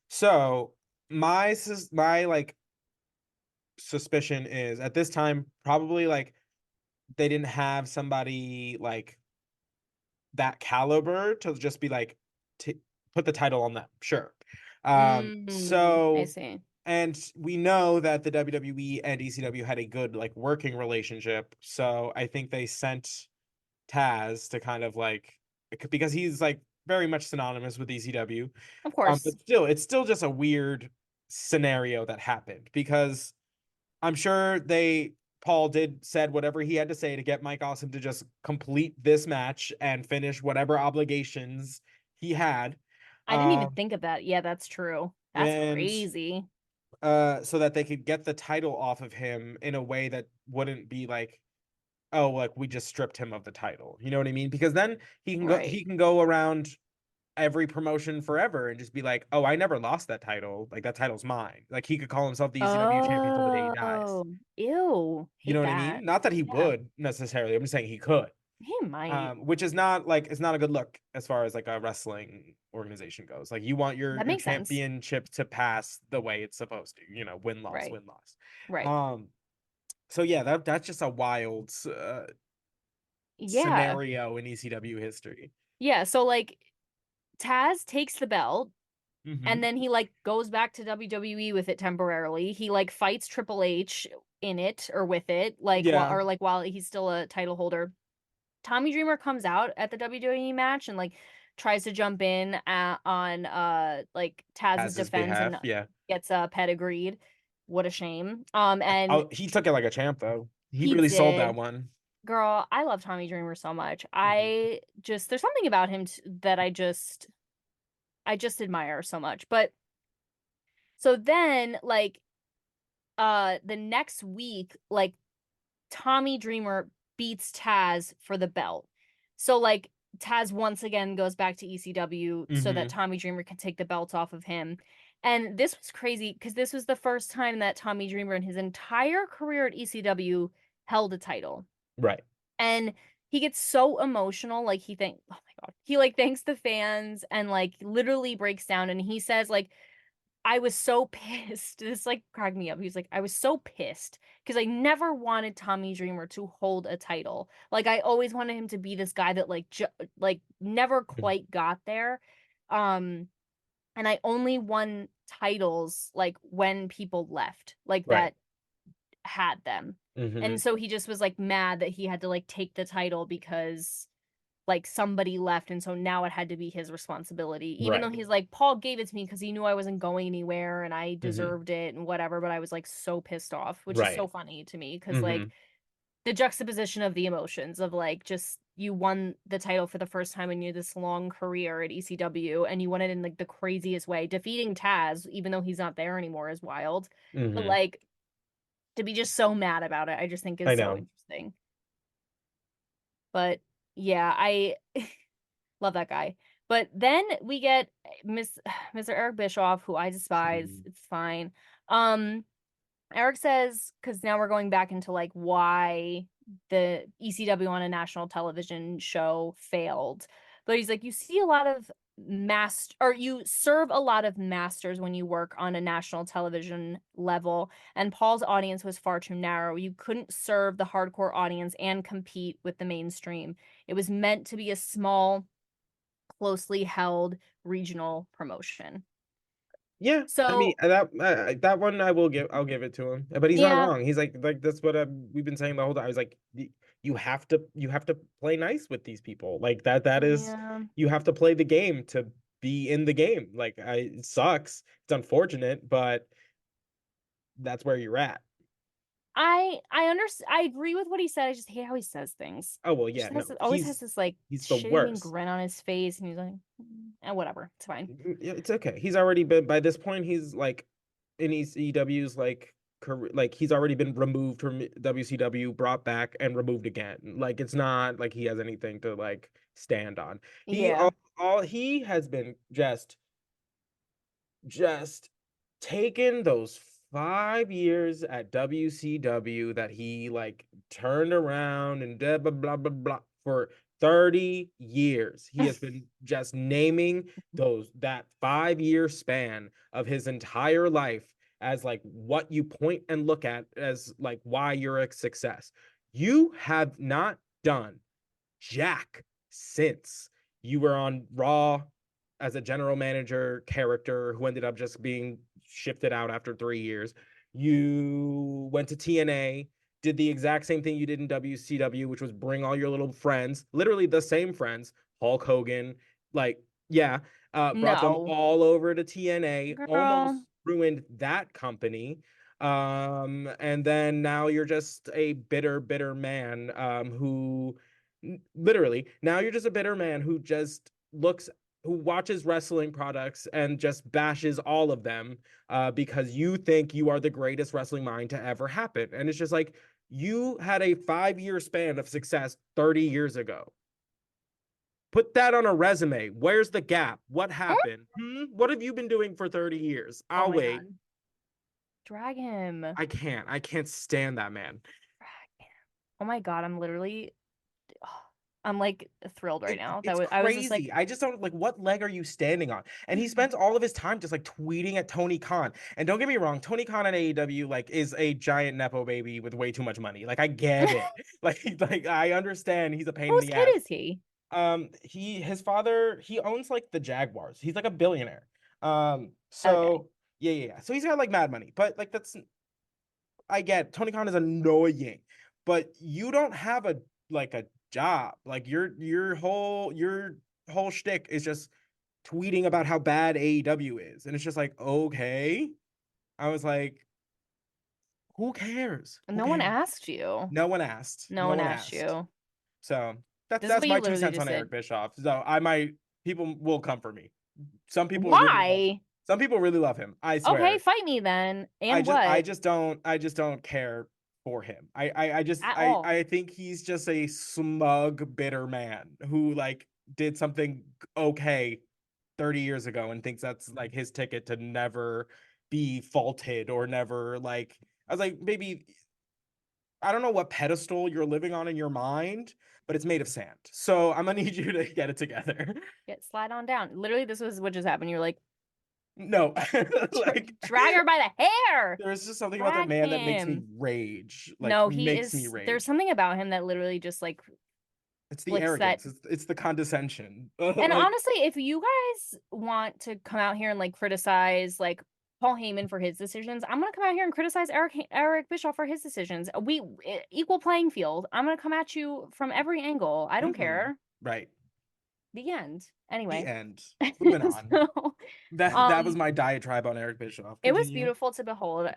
So my like suspicion is at this time probably like they didn't have somebody like that caliber to just be like to put the title on them. Sure. I So see. and we know that the WWE and ECW had a good like working relationship. So I think they sent Taz to kind of like because he's like very much synonymous with ECW. Of course. But still, it's still just a weird. scenario that happened, because I'm sure Paul said whatever he had to say to get Mike Awesome to just complete this match and finish whatever obligations he had. I didn't even Um, think of that. Yeah, that's true. That's and crazy. so that they could get the title off of him in a way that wouldn't be like, oh, like we just stripped him of the title. You know what I mean? Because then Right. he can go around every promotion forever and just be like, oh, I never lost that title. Like that title's mine. Like he could call himself the ECW champion till the day he dies. Oh, ew. You know Hate what I mean? that. Not that he Yeah, would necessarily. I'm just saying he could. he might. Which is not like, it's not a good look as far as like a wrestling organization goes. Like you want That your makes sense. championship to pass the way it's supposed to. You know, win loss, Right. win loss. Right. Um. So yeah, that's just a wild Yeah. scenario in ECW history. Yeah. So like Taz takes the belt and Mm-hmm. then he like goes back to WWE with it temporarily. He like fights Triple H in it or with it, like Yeah, while he's still a title holder. Tommy Dreamer comes out at the WWE match and like tries to jump in on like Taz's as his defense and behalf. Yeah. gets pedigreed. What a shame. And Oh, he took it like a champ though. He he really sold that did. one. Girl, I love Tommy Dreamer so much. Mm-hmm. I just there's something about him that I just admire so much. But so then like the next week like Tommy Dreamer beats Taz for the belt. So like Taz once again goes back to ECW so that Mm-hmm. Tommy Dreamer can take the belt off of him. And this was crazy because this was the first time that Tommy Dreamer in his entire career at ECW held a title. Right. And he gets so emotional, like oh my God. He like thanks the fans and like literally breaks down and he says like I was so pissed. This like cracked me up. He was like, I was so pissed because I never wanted Tommy Dreamer to hold a title. Like I always wanted him to be this guy that like like never quite got there. Um, and I only won titles like when people left, like Right. that had them. Mm-hmm. And so he just was like mad that he had to like take the title because like somebody left and so now it had to be his responsibility even though Right. he's like Paul gave it to me because he knew I wasn't going anywhere and I Mm-hmm. deserved it and whatever but I was like so pissed off which is Right. so funny to me because like Mm-hmm. the juxtaposition of the emotions of like just you won the title for the first time in your this long career at ECW and you won it in like the craziest way defeating Taz even though he's not there anymore is wild but Mm-hmm. like to be just so mad about it I just think is I so know. interesting but yeah I love that guy. But then we get Mr. Eric Bischoff, who I despise. Mm-hmm. It's fine. Um, Eric says, because now we're going back into like why the ECW on a national television show failed. But he's like, you see a lot of or you serve a lot of masters when you work on a national television level. And Paul's audience was far too narrow. You couldn't serve the hardcore audience and compete with the mainstream. It was meant to be a small closely held regional promotion. Yeah, I mean So, that one I'll give it to him, but he's not yeah, wrong. He's like that's what we've been saying the whole time. I was like, you have to play nice with these people. Like that is yeah. you have to play the game to be in the game. Like it sucks, it's unfortunate, but that's where you're at. I understand. I agree with what he said. I just hate how he says things. Oh well, He yeah, just no, always has this like he's the shit-eating worst. grin on his face, and he's like, and whatever, it's fine. Yeah, it's okay. He's already been by this point. He's like in ECW's like career, like he's already been removed from WCW, brought back, and removed again. Like it's not like he has anything to like stand on. He Yeah. all he has been just taken those 5 years at WCW that he like turned around and blah blah blah blah blah for 30 years. He has been just naming that 5 year span of his entire life as like what you point and look at as like why you're a success. You have not done jack since you were on Raw as a general manager character who ended up just being shifted out after 3 years. You went to TNA, did the exact same thing you did in WCW, which was bring all your little friends, literally the same friends, Hulk Hogan, like, yeah, brought them No, all over to TNA, girl. ruined that company. And then now you're just a bitter man, who literally now you're just a bitter man who just who watches wrestling products and just bashes all of them, because you think you are the greatest wrestling mind to ever happen. And it's just like, you had a 5-year span of success 30 years ago. Put that on a resume. Where's the gap? What happened? What have you been doing for 30 years? Oh I'll my wait. God. Drag him. I can't stand that man. Drag him. Oh my God, I'm literally I'm like thrilled right now. It's I was just like, crazy. I just don't like, what leg are you standing on? And he spends all of his time just like tweeting at Tony Khan. And don't get me wrong, Tony Khan at AEW like is a giant nepo baby with way too much money. Like I get it. Like I understand he's a pain in whose the kid ass. is he? His father, he owns like the Jaguars. He's like a billionaire. Okay. So yeah. So he's got like mad money. But like that's, I get Tony Khan is annoying, but you don't have a like a job. Like your whole shtick is just tweeting about how bad AEW is, and it's just like, okay. I was like, who cares? Who No one cares? asked you. No one asked. No No one one asked asked. you. So that's This is that's what you my two literally cents just on did. Eric Bischoff. So I might people will come for me. Some people really love. Why? Some people really love him. I Okay, swear. fight me then. I And just I what? just don't I just don't care for him. At all. I think he's just a smug, bitter man who like did something okay 30 years ago and thinks that's like his ticket to never be faulted or never like, I was like, maybe I don't know what pedestal you're living on in your mind, but it's made of sand. So I'm gonna need you to get it together. Get slide on down. Literally, this was what just happened. You're like, No, like drag her by the hair. there's just something about that Drag man that makes me him. rage. Like No, he makes me is. There's rage. something about him that literally just like It's the flicks that. arrogance. It's the condescension. And Like, honestly, if you guys want to come out here and like criticize like Paul Heyman for his decisions, I'm gonna come out here and criticize Eric Bischoff for his decisions. We equal playing field. I'm gonna come at you from every angle. I don't mhm. care. Right. The end. The Anyway, end. Moving on. so That was um, my diatribe on Eric Bischoff. it was Continue. beautiful to behold.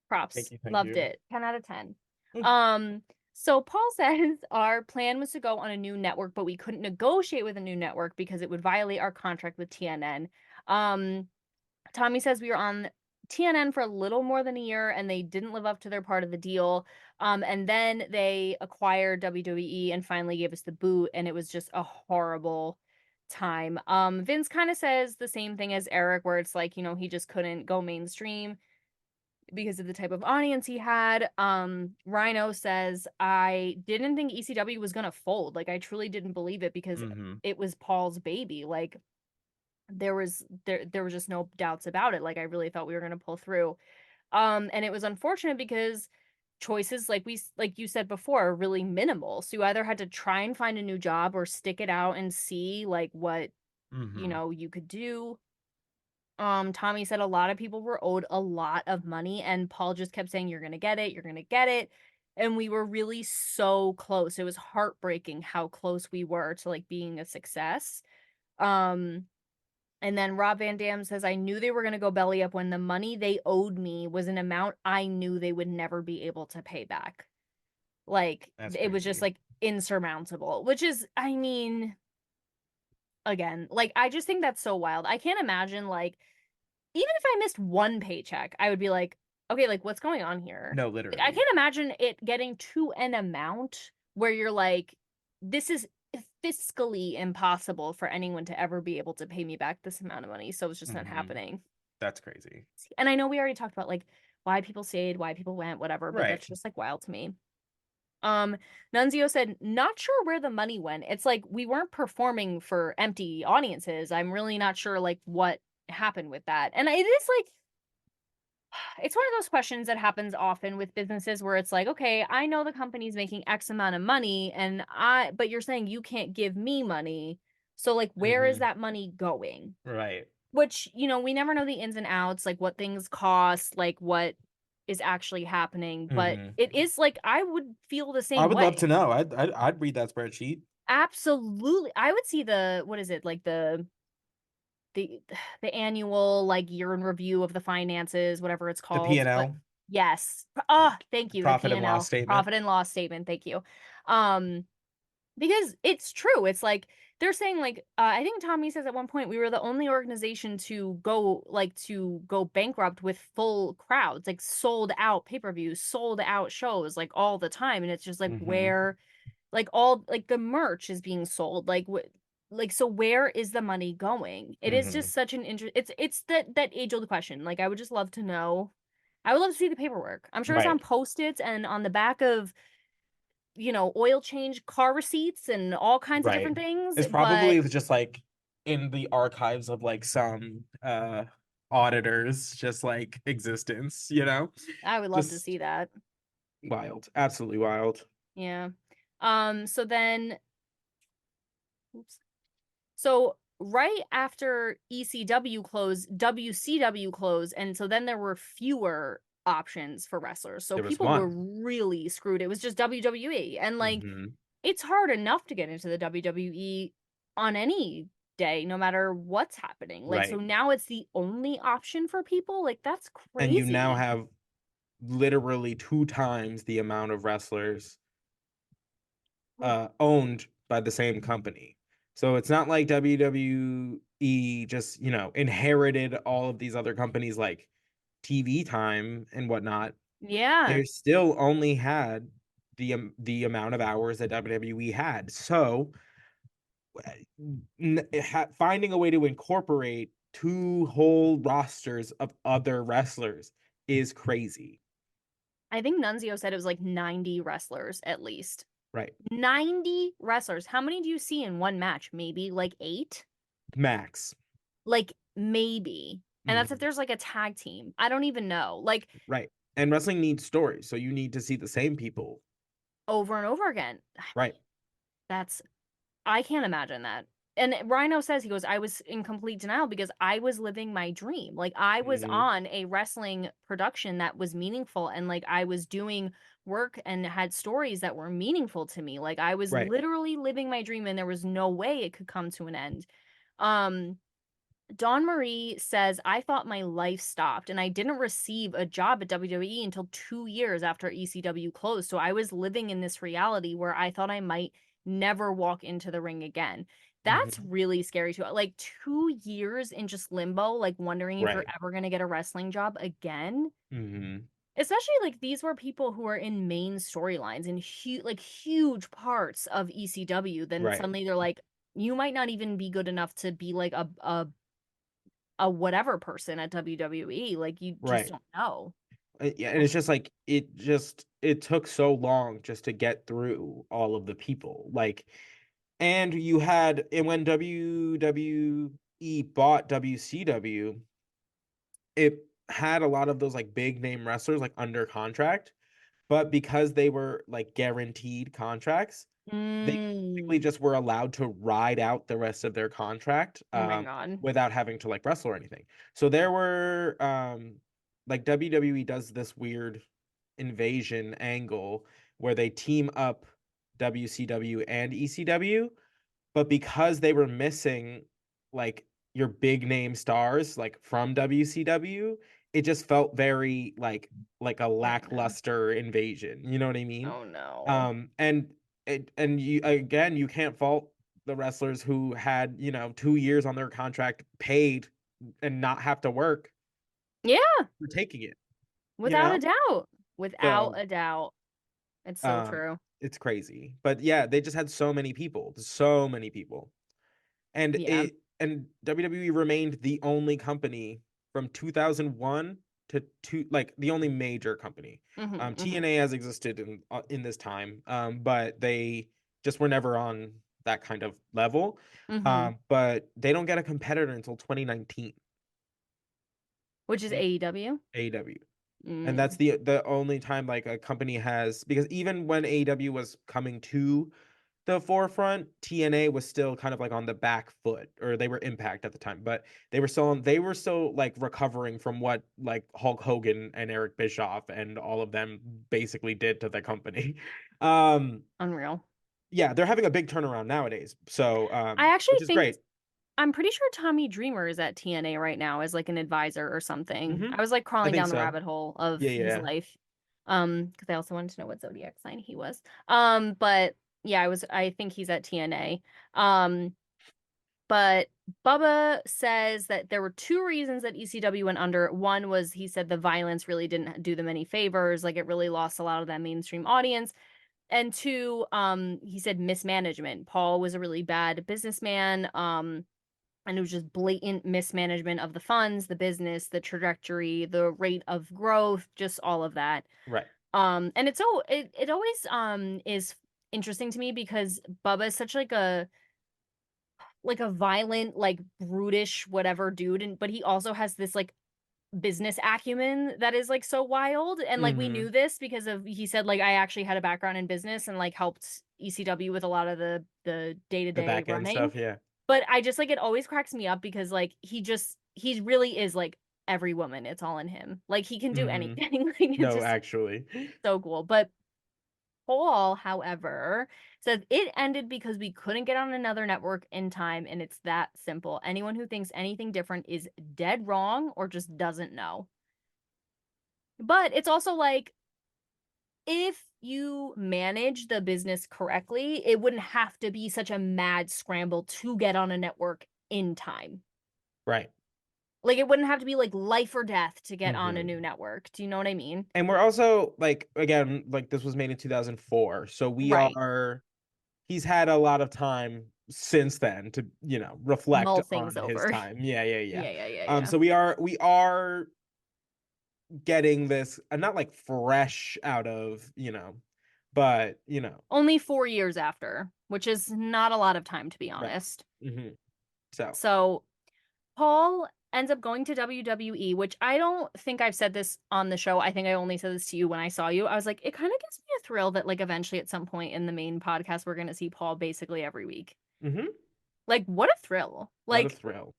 Props. Thank Loved you. it. 10 out of 10. Mm. So Paul says our plan was to go on a new network, but we couldn't negotiate with a new network because it would violate our contract with TNN. Um, Tommy says we were on TNN for a little more than a year and they didn't live up to their part of the deal. And then they acquired WWE and finally gave us the boot, and it was just a horrible time. Vince kind of says the same thing as Eric, where it's like, he just couldn't go mainstream because of the type of audience he had. Rhino says, I didn't think ECW was gonna fold. Like I truly didn't believe it because Mm-hmm. it was Paul's baby. Like there was just no doubts about it. Like I really thought we were gonna pull through. And it was unfortunate because choices like you said before are really minimal. So you either had to try and find a new job or stick it out and see like what Mm-hmm. you could do. Tommy said a lot of people were owed a lot of money, and Paul just kept saying, "You're gonna get it, you're gonna get it." And we were really so close. It was heartbreaking how close we were to like being a success. Um, and then Rob Van Dam says, I knew they were gonna go belly up when the money they owed me was an amount I knew they would never be able to pay back. Like That's it was just crazy. like insurmountable, which is, I mean, again, like I just think that's so wild. I can't imagine like even if I missed one paycheck, I would be like, okay, like what's going on here? No, Like I literally. can't imagine it getting to an amount where you're like, this is fiscally impossible for anyone to ever be able to pay me back this amount of money. So it's just not Mm-hmm. happening. That's crazy. And I know we already talked about like why people stayed, why people went, whatever, but Right. that's just like wild to me. Nunzio said, not sure where the money went. It's like we weren't performing for empty audiences. I'm really not sure like what happened with that. And it is like it's one of those questions that happens often with businesses where it's like, okay, I know the company's making X amount of money but you're saying you can't give me money. So like where is Mm-hmm. that money going? Right. Which, we never know the ins and outs, like what things cost, like what is actually happening, but Mm-hmm. it is like I would feel the I same would love to way. know. I'd read that spreadsheet. Absolutely. I would see the what is it? Like the the annual like year in review of the finances, whatever it's The called. But P&L, yes. Ah, thank you. The profit and loss P&L, statement. profit and loss statement. Thank you. Um, because it's true. It's like they're saying like I think Tommy says at one point we were the only organization to go bankrupt with full crowds, like sold out pay-per-views, sold out shows like all the time. And it's just like Mm-hmm. where like all like the merch is being sold. Like so where is the money going? It is Mm-hmm. just such an interest it's that age-old question. Like I would just love to know. I would love to see the paperwork. I'm sure it's Right. on post-its and on the back of oil change car receipts and all kinds of Right. different things, It's but probably just like in the archives of like some auditors, just like existence, you know? I would love to Just see that. wild. Absolutely wild. Yeah. So then, oops. So right after ECW closed, WCW closed, and so then there were fewer options for wrestlers. So There was people were one. really screwed. It was just WWE. And like Mm-hmm. it's hard enough to get into the WWE on any day, no matter what's happening. Like, so Right. now it's the only option for people. Like, that's And you now crazy. have literally two times the amount of wrestlers owned by the same company. So it's not like WWE just, inherited all of these other companies like TV time and whatnot. Yeah. They still only had the amount of hours that WWE had. So finding a way to incorporate two whole rosters of other wrestlers is crazy. I think Nunzio said it was like 90 wrestlers at least. Right. 90 wrestlers. How many do you see in one match? Maybe like eight? Max. Like, maybe. And that's if Mhm. there's like a tag team. I don't even know. Like, Right. And wrestling needs stories, so you need to see the same people. over and over again. Right. That's I can't imagine that. And Rhino says, he goes, I was in complete denial because I was living my dream. Like I was Hmm. on a wrestling production that was meaningful and like I was doing work and had stories that were meaningful to me. Like I was Right. literally living my dream and there was no way it could come to an end. Um, Dawn Marie says, I thought my life stopped and I didn't receive a job at WWE until 2 years after ECW closed. So I was living in this reality where I thought I might never walk into the ring again. That's Hmm. really scary too. Like 2 years in just limbo, like wondering if you're Right. ever going to get a wrestling job again. Hmm. Especially like these were people who are in main storylines and huge parts of ECW. Then Right. suddenly they're like, you might not even be good enough to be like a whatever person at WWE. Like you just Right. don't know. Yeah, and it's just like it took so long just to get through all of the people. Like, and you had and when WWE bought WCW, it had a lot of those like big name wrestlers like under contract, but because they were like guaranteed contracts, they basically Mm. just were allowed to ride out the rest of their contract Oh my God. without having to like wrestle or anything. So there were like WWE does this weird invasion angle where they team up WCW and ECW, but because they were missing like your big name stars like from WCW, it just felt very like a Oh no. lackluster invasion. You know what I mean? Oh no. And you again, you can't fault the wrestlers who had 2 years on their contract paid and not have to work Yeah, for taking it. You without a know, doubt. Without so a doubt. It's so um, true. it's crazy. But yeah, they just had so many people. and Yeah. it and WWE remained the only company from 2001 to like the only major company. Hmm. TNA has existed in this time, but they just were never on that kind of level. Hmm. But they don't get a competitor until 2019. Which is AEW. AEW. And that's Mm. the only time like a company has, because even when AEW was coming to the forefront, TNA was still kind of like on the back foot, or they were Impact at the time, but they were still like recovering from what like Hulk Hogan and Eric Bischoff and all of them basically did to the company. Um Unreal. yeah, they're having a big turnaround nowadays. So I actually which is think great. I'm pretty sure Tommy Dreamer is at TNA right now as like an advisor or something. Hmm. I was like I crawling think down the so. rabbit hole of Yeah, his yeah. life. Because I also wanted to know what zodiac sign he was. But yeah, I think he's at TNA. Um, but Bubba says that there were two reasons that ECW went under. One was he said the violence really didn't do them any favors, like it really lost a lot of that mainstream audience. And two, he said mismanagement. Paul was a really bad businessman. And it was just blatant mismanagement of the funds, the business, the trajectory, the rate of growth, just all of that. Right. And it always is interesting to me because Bubba is such like a violent, like brutish whatever dude, and but he also has this like business acumen that is like so wild. And like we Hmm. knew this because of he said like I actually had a background in business and like helped ECW with a lot of the The day-to-day back end running. stuff, yeah. But I just like it always cracks me up because like he really is like every woman. It's all in him. Like he can do Hmm. anything. Like it's No, just actually. so cool. But Paul, however, said it ended because we couldn't get on another network in time, and it's that simple. Anyone who thinks anything different is dead wrong or just doesn't know. But it's also like if you manage the business correctly, it wouldn't have to be such a mad scramble to get on a network in time. Right. Like it wouldn't have to be like life or death to get on a Hmm. new network. Do you know what I mean? And we're also like, again, like this was made in 2004. So Right. he's had a lot of time since then to, reflect Mull on things his over. time. Yeah, yeah, yeah. Yeah, yeah, yeah, yeah. So we are getting this, not like fresh out of, but Only 4 years after, which is not a lot of time to be right. honest. Hmm. So, So Paul ends up going to WWE, which I don't think I've said this on the show. I think I only said this to you when I saw you. I was like, it kind of gives me a thrill that like eventually at some point in the main podcast we're going to see Paul basically every week. hmm, Like what a thrill. what a Like thrill.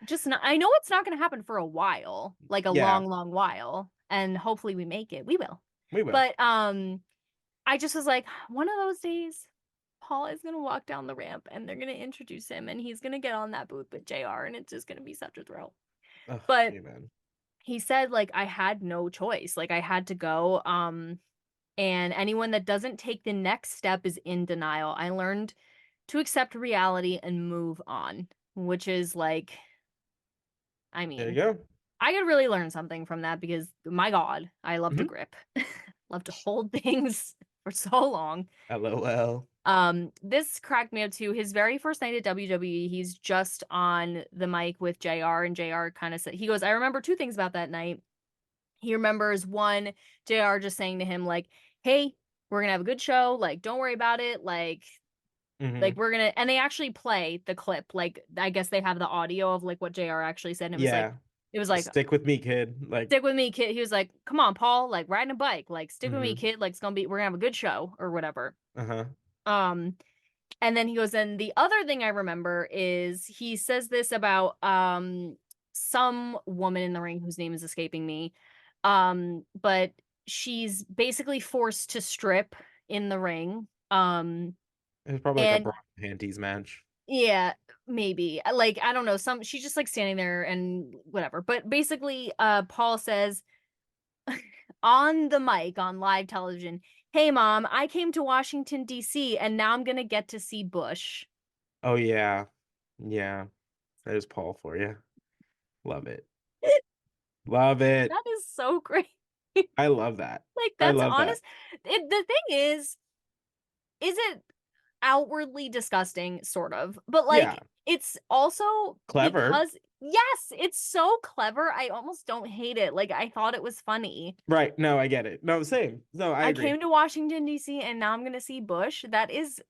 just not I know it's not going to happen for a while, like a Yeah, long while, and hopefully we make it. We will. we will. But I just was like, one of those days, Paul is gonna walk down the ramp and they're gonna introduce him and he's gonna get on that booth with JR and it's just gonna be such a thrill. Oh, But amen. he said like I had no choice. Like I had to go. And anyone that doesn't take the next step is in denial. I learned to accept reality and move on, which is like, I There you mean, go. I could really learn something from that because my God, I love to Hmm. grip. Love to hold things for so long. LOL. This cracked me up too. His very first night at WWE, he's just on the mic with JR, and JR kind of said, he goes, I remember two things about that night. He remembers one, JR just saying to him, like, hey, we're gonna have a good show, like, don't worry about it, like Hmm. we're gonna and they actually play the clip. Like, I guess they have the audio of like what JR actually said, and Yeah. it was like, Stick with me, kid. Like, stick with me, kid. He was like, come on, Paul, like riding a bike, like stick with me, hmm. kid, like we're gonna have a good show or whatever. Uh-huh. Um, and then he goes, and the other thing I remember is he says this about some woman in the ring whose name is escaping me. But she's basically forced to strip in the ring. It was probably like a And bra panties match. yeah, maybe. Like, I don't know, she's just like standing there and whatever. But basically, Paul says on the mic on live television, hey mom, I came to Washington, DC, and now I'm gonna get to see Bush. Oh yeah. Yeah. There's Paul for you. Love it. Love it. That is so great. I love that. Like I that's love that. honest. The thing is it outwardly disgusting, sort of, but Yeah. like it's also Clever. because yes, it's so clever. I almost don't hate it. Like I thought it was funny. Right. No, I get it. No, same. No, I I agree. came to Washington D.C. and now I'm gonna see Bush. That is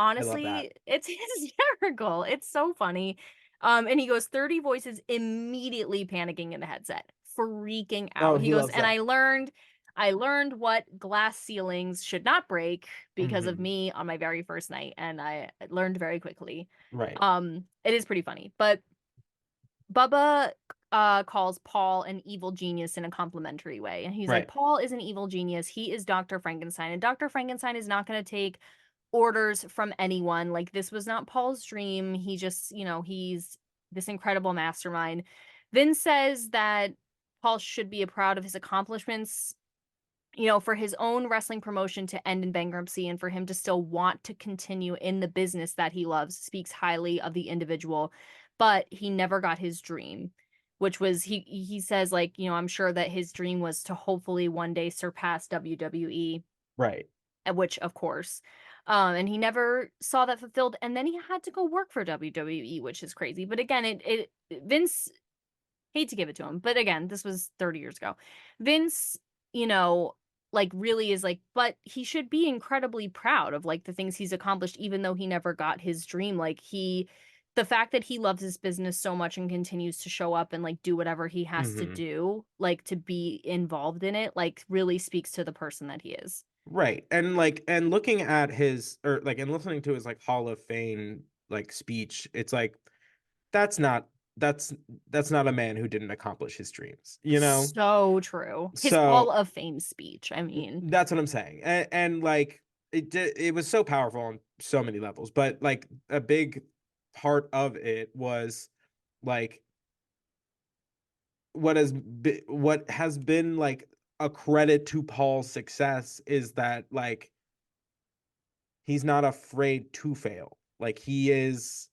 I love that. honestly, it's hysterical. It's so funny. And he goes 30 voices immediately panicking in the headset, freaking Oh, out. He he goes, loves and that. I learned what glass ceilings should not break because of Hmm. me on my very first night, and I learned very quickly. Right. It is pretty funny. But Bubba calls Paul an evil genius in a complimentary way. And he's like, Right. Paul is an evil genius. He is Dr. Frankenstein, and Dr. Frankenstein is not going to take orders from anyone. Like, this was not Paul's dream. He just, he's this incredible mastermind. Vince says that Paul should be proud of his accomplishments, for his own wrestling promotion to end in bankruptcy and for him to still want to continue in the business that he loves speaks highly of the individual. But he never got his dream, which was, he says, like, I'm sure that his dream was to hopefully one day surpass WWE, Right. which of course, and he never saw that fulfilled, and then he had to go work for WWE, which is crazy. But again, it Vince, hate to give it to him, but again, this was 30 years ago. Vince, you know, like, really is like, but he should be incredibly proud of, like, the things he's accomplished, even though he never got his dream. Like, the fact that he loves his business so much and continues to show up and, like, do whatever he has to Mm-hmm. do, like, to be involved in it, like, really speaks to the person that he is. Right. And like, and looking at his, or like, and listening to his like Hall of Fame like speech, it's like that's not that's that's not a man who didn't accomplish his dreams, you know? So true. His Hall So of Fame speech, I mean. that's what I'm saying. And like it was so powerful on so many levels, but like a big part of it was like what has been like a credit to Paul's success is that like he's not afraid to fail. Like he is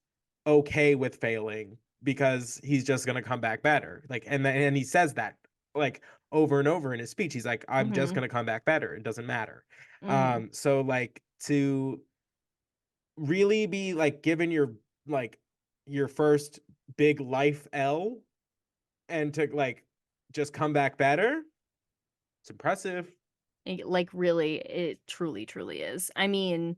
okay with failing because he's just gonna come back better. Like and he says that like over and over in his speech. He's like, I'm just Mhm. gonna come back better. It doesn't matter. Mhm. So like to really be like given like your first big life L and to like just come back better, it's impressive. Like, really, it truly, truly is. I mean,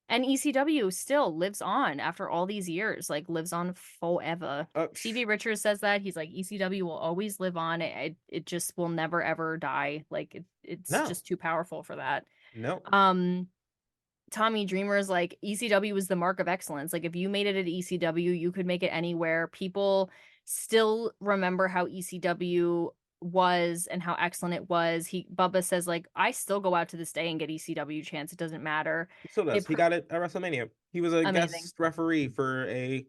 and ECW still lives on after all these years, like, lives on forever. Psh, Stevie Richards says that. He's like, ECW will always live on. It just will never ever die. Like, it's no, just too powerful for that. no. Um, Tommy Dreamer's like, ECW was the mark of excellence. Like, if you made it at ECW, you could make it anywhere. People still remember how ECW was and how excellent it was. Bubba says, like, I still go out to this day and get ECW chance. It doesn't matter. He still does. It He pr got it at WrestleMania. He was a Amazing. guest referee for a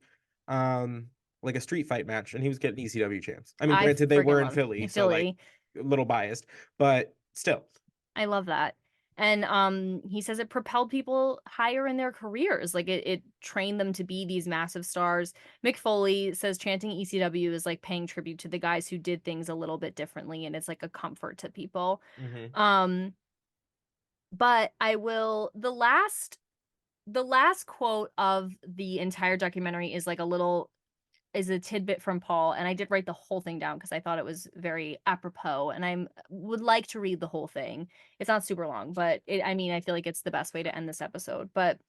um like a street fight match, and he was getting ECW champs. I mean, I granted they friggin' were in love Philly, in so like Philly. a little biased, but still. I love that. And he says it propelled people higher in their careers. Like, it trained them to be these massive stars. Mick Foley says chanting ECW is like paying tribute to the guys who did things a little bit differently, and it's like a comfort to people. Hmm. Um but I will the last quote of the entire documentary is like a tidbit from Paul, and I did write the whole thing down because I thought it was very apropos, and I would like to read the whole thing. It's not super long, but I mean, I feel like it's the best way to end this episode. But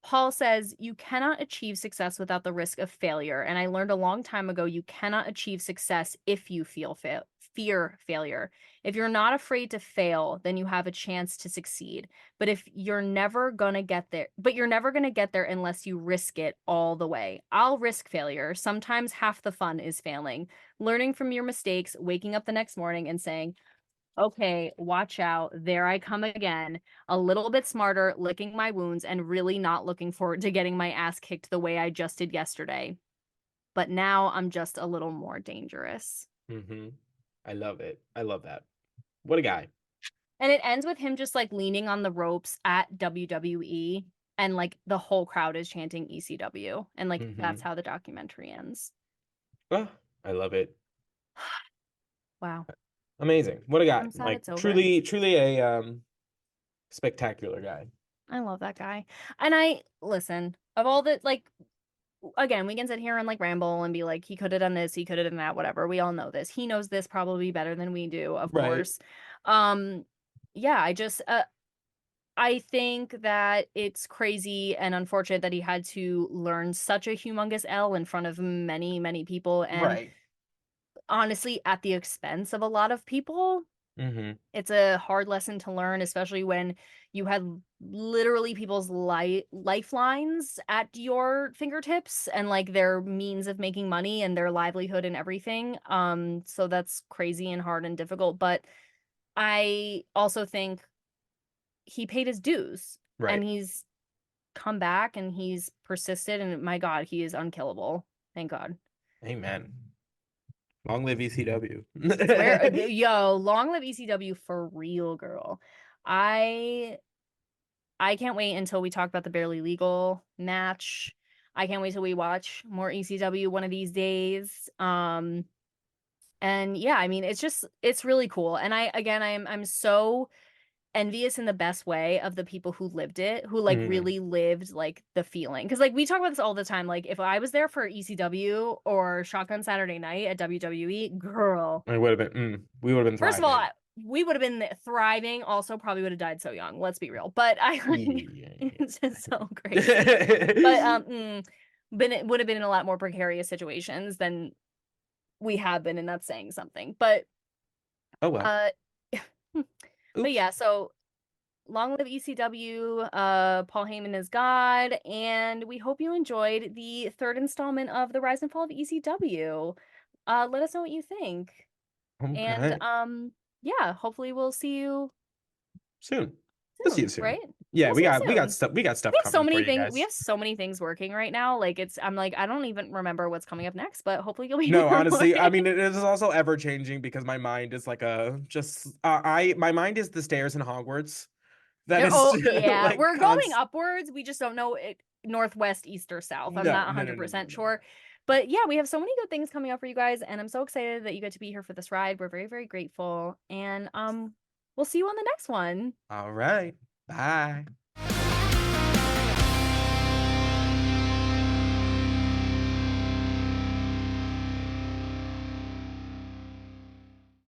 Paul says, you cannot achieve success without the risk of failure. And I learned a long time ago, you cannot achieve success if you fear failure. If you're not afraid to fail, then you have a chance to succeed. But if you're never going to get there, but you're never going to get there unless you risk it all the way. I'll risk failure. Sometimes half the fun is failing, learning from your mistakes, waking up the next morning and saying, okay, watch out. There I come again. A little bit smarter, licking my wounds, and really not looking forward to getting my ass kicked the way I just did yesterday. But now I'm just a little more dangerous. Hmm. I love it. I love that. What a guy. And it ends with him just like leaning on the ropes at WWE, and like the whole crowd is chanting ECW. And like that's Hmm. how the documentary ends. Oh, I love it. Wow. Amazing. What a guy. I'm sad Like it's over. truly, truly a spectacular guy. I love that guy. And I listen, of all the like, again, we can sit here and like ramble and be like, he could have done this, he could have done that, whatever. We all know this. He knows this probably better than we do, of Right. course. Um, yeah, I think that it's crazy and unfortunate that he had to learn such a humongous L in front of many, many people, and Right. honestly, at the expense of a lot of people. Hmm. It's a hard lesson to learn, especially when you had literally people's lifelines at your fingertips and like their means of making money and their livelihood and everything. So that's crazy and hard and difficult. But I also think he paid his dues Right. and he's come back and he's persisted, and my God, he is unkillable. Thank God. Amen. Long live ECW. Swear, yo, long live ECW for real, girl. I I can't wait until we talk about the barely legal match. I can't wait till we watch more ECW one of these days. And yeah, I mean, it's really cool. And I'm so envious in the best way of the people who lived it, who like Mm, really lived like the feeling. Because like we talk about this all the time. Like if I was there for ECW or Shotgun Saturday Night at WWE, girl, it would have been. We would have been first of all, thriving. we would have been thriving. Also, probably would have died so young. Let's be real. But Yeah. it's just so crazy. But Yeah. been it would have been in a lot more precarious situations than we have been, and that's saying something. But Oh well. uh, but Oops. yeah. So long live ECW. Paul Heyman is God, and we hope you enjoyed the third installment of the Rise and Fall of ECW. Let us know what you think, and Okay. yeah, hopefully we'll see you Soon. We'll see you soon, soon. right? Yeah, We'll we see you got we got soon. stuff we got We stuff have so coming for many you things. We guys. have so many things working right now. Like I'm like I don't even remember what's coming up next, but hopefully you'll be No, here for honestly, I it. mean it is also ever changing because my mind is like a just I my mind is the stairs in Hogwarts. That is Oh yeah, like we're going const upwards. We just don't know it northwest, east, or south. I'm no, not no, no, no, no, 100% no. sure. But yeah, we have so many good things coming up for you guys, and I'm so excited that you get to be here for this ride. We're very, very grateful. And we'll see you on the next one. All right. Bye.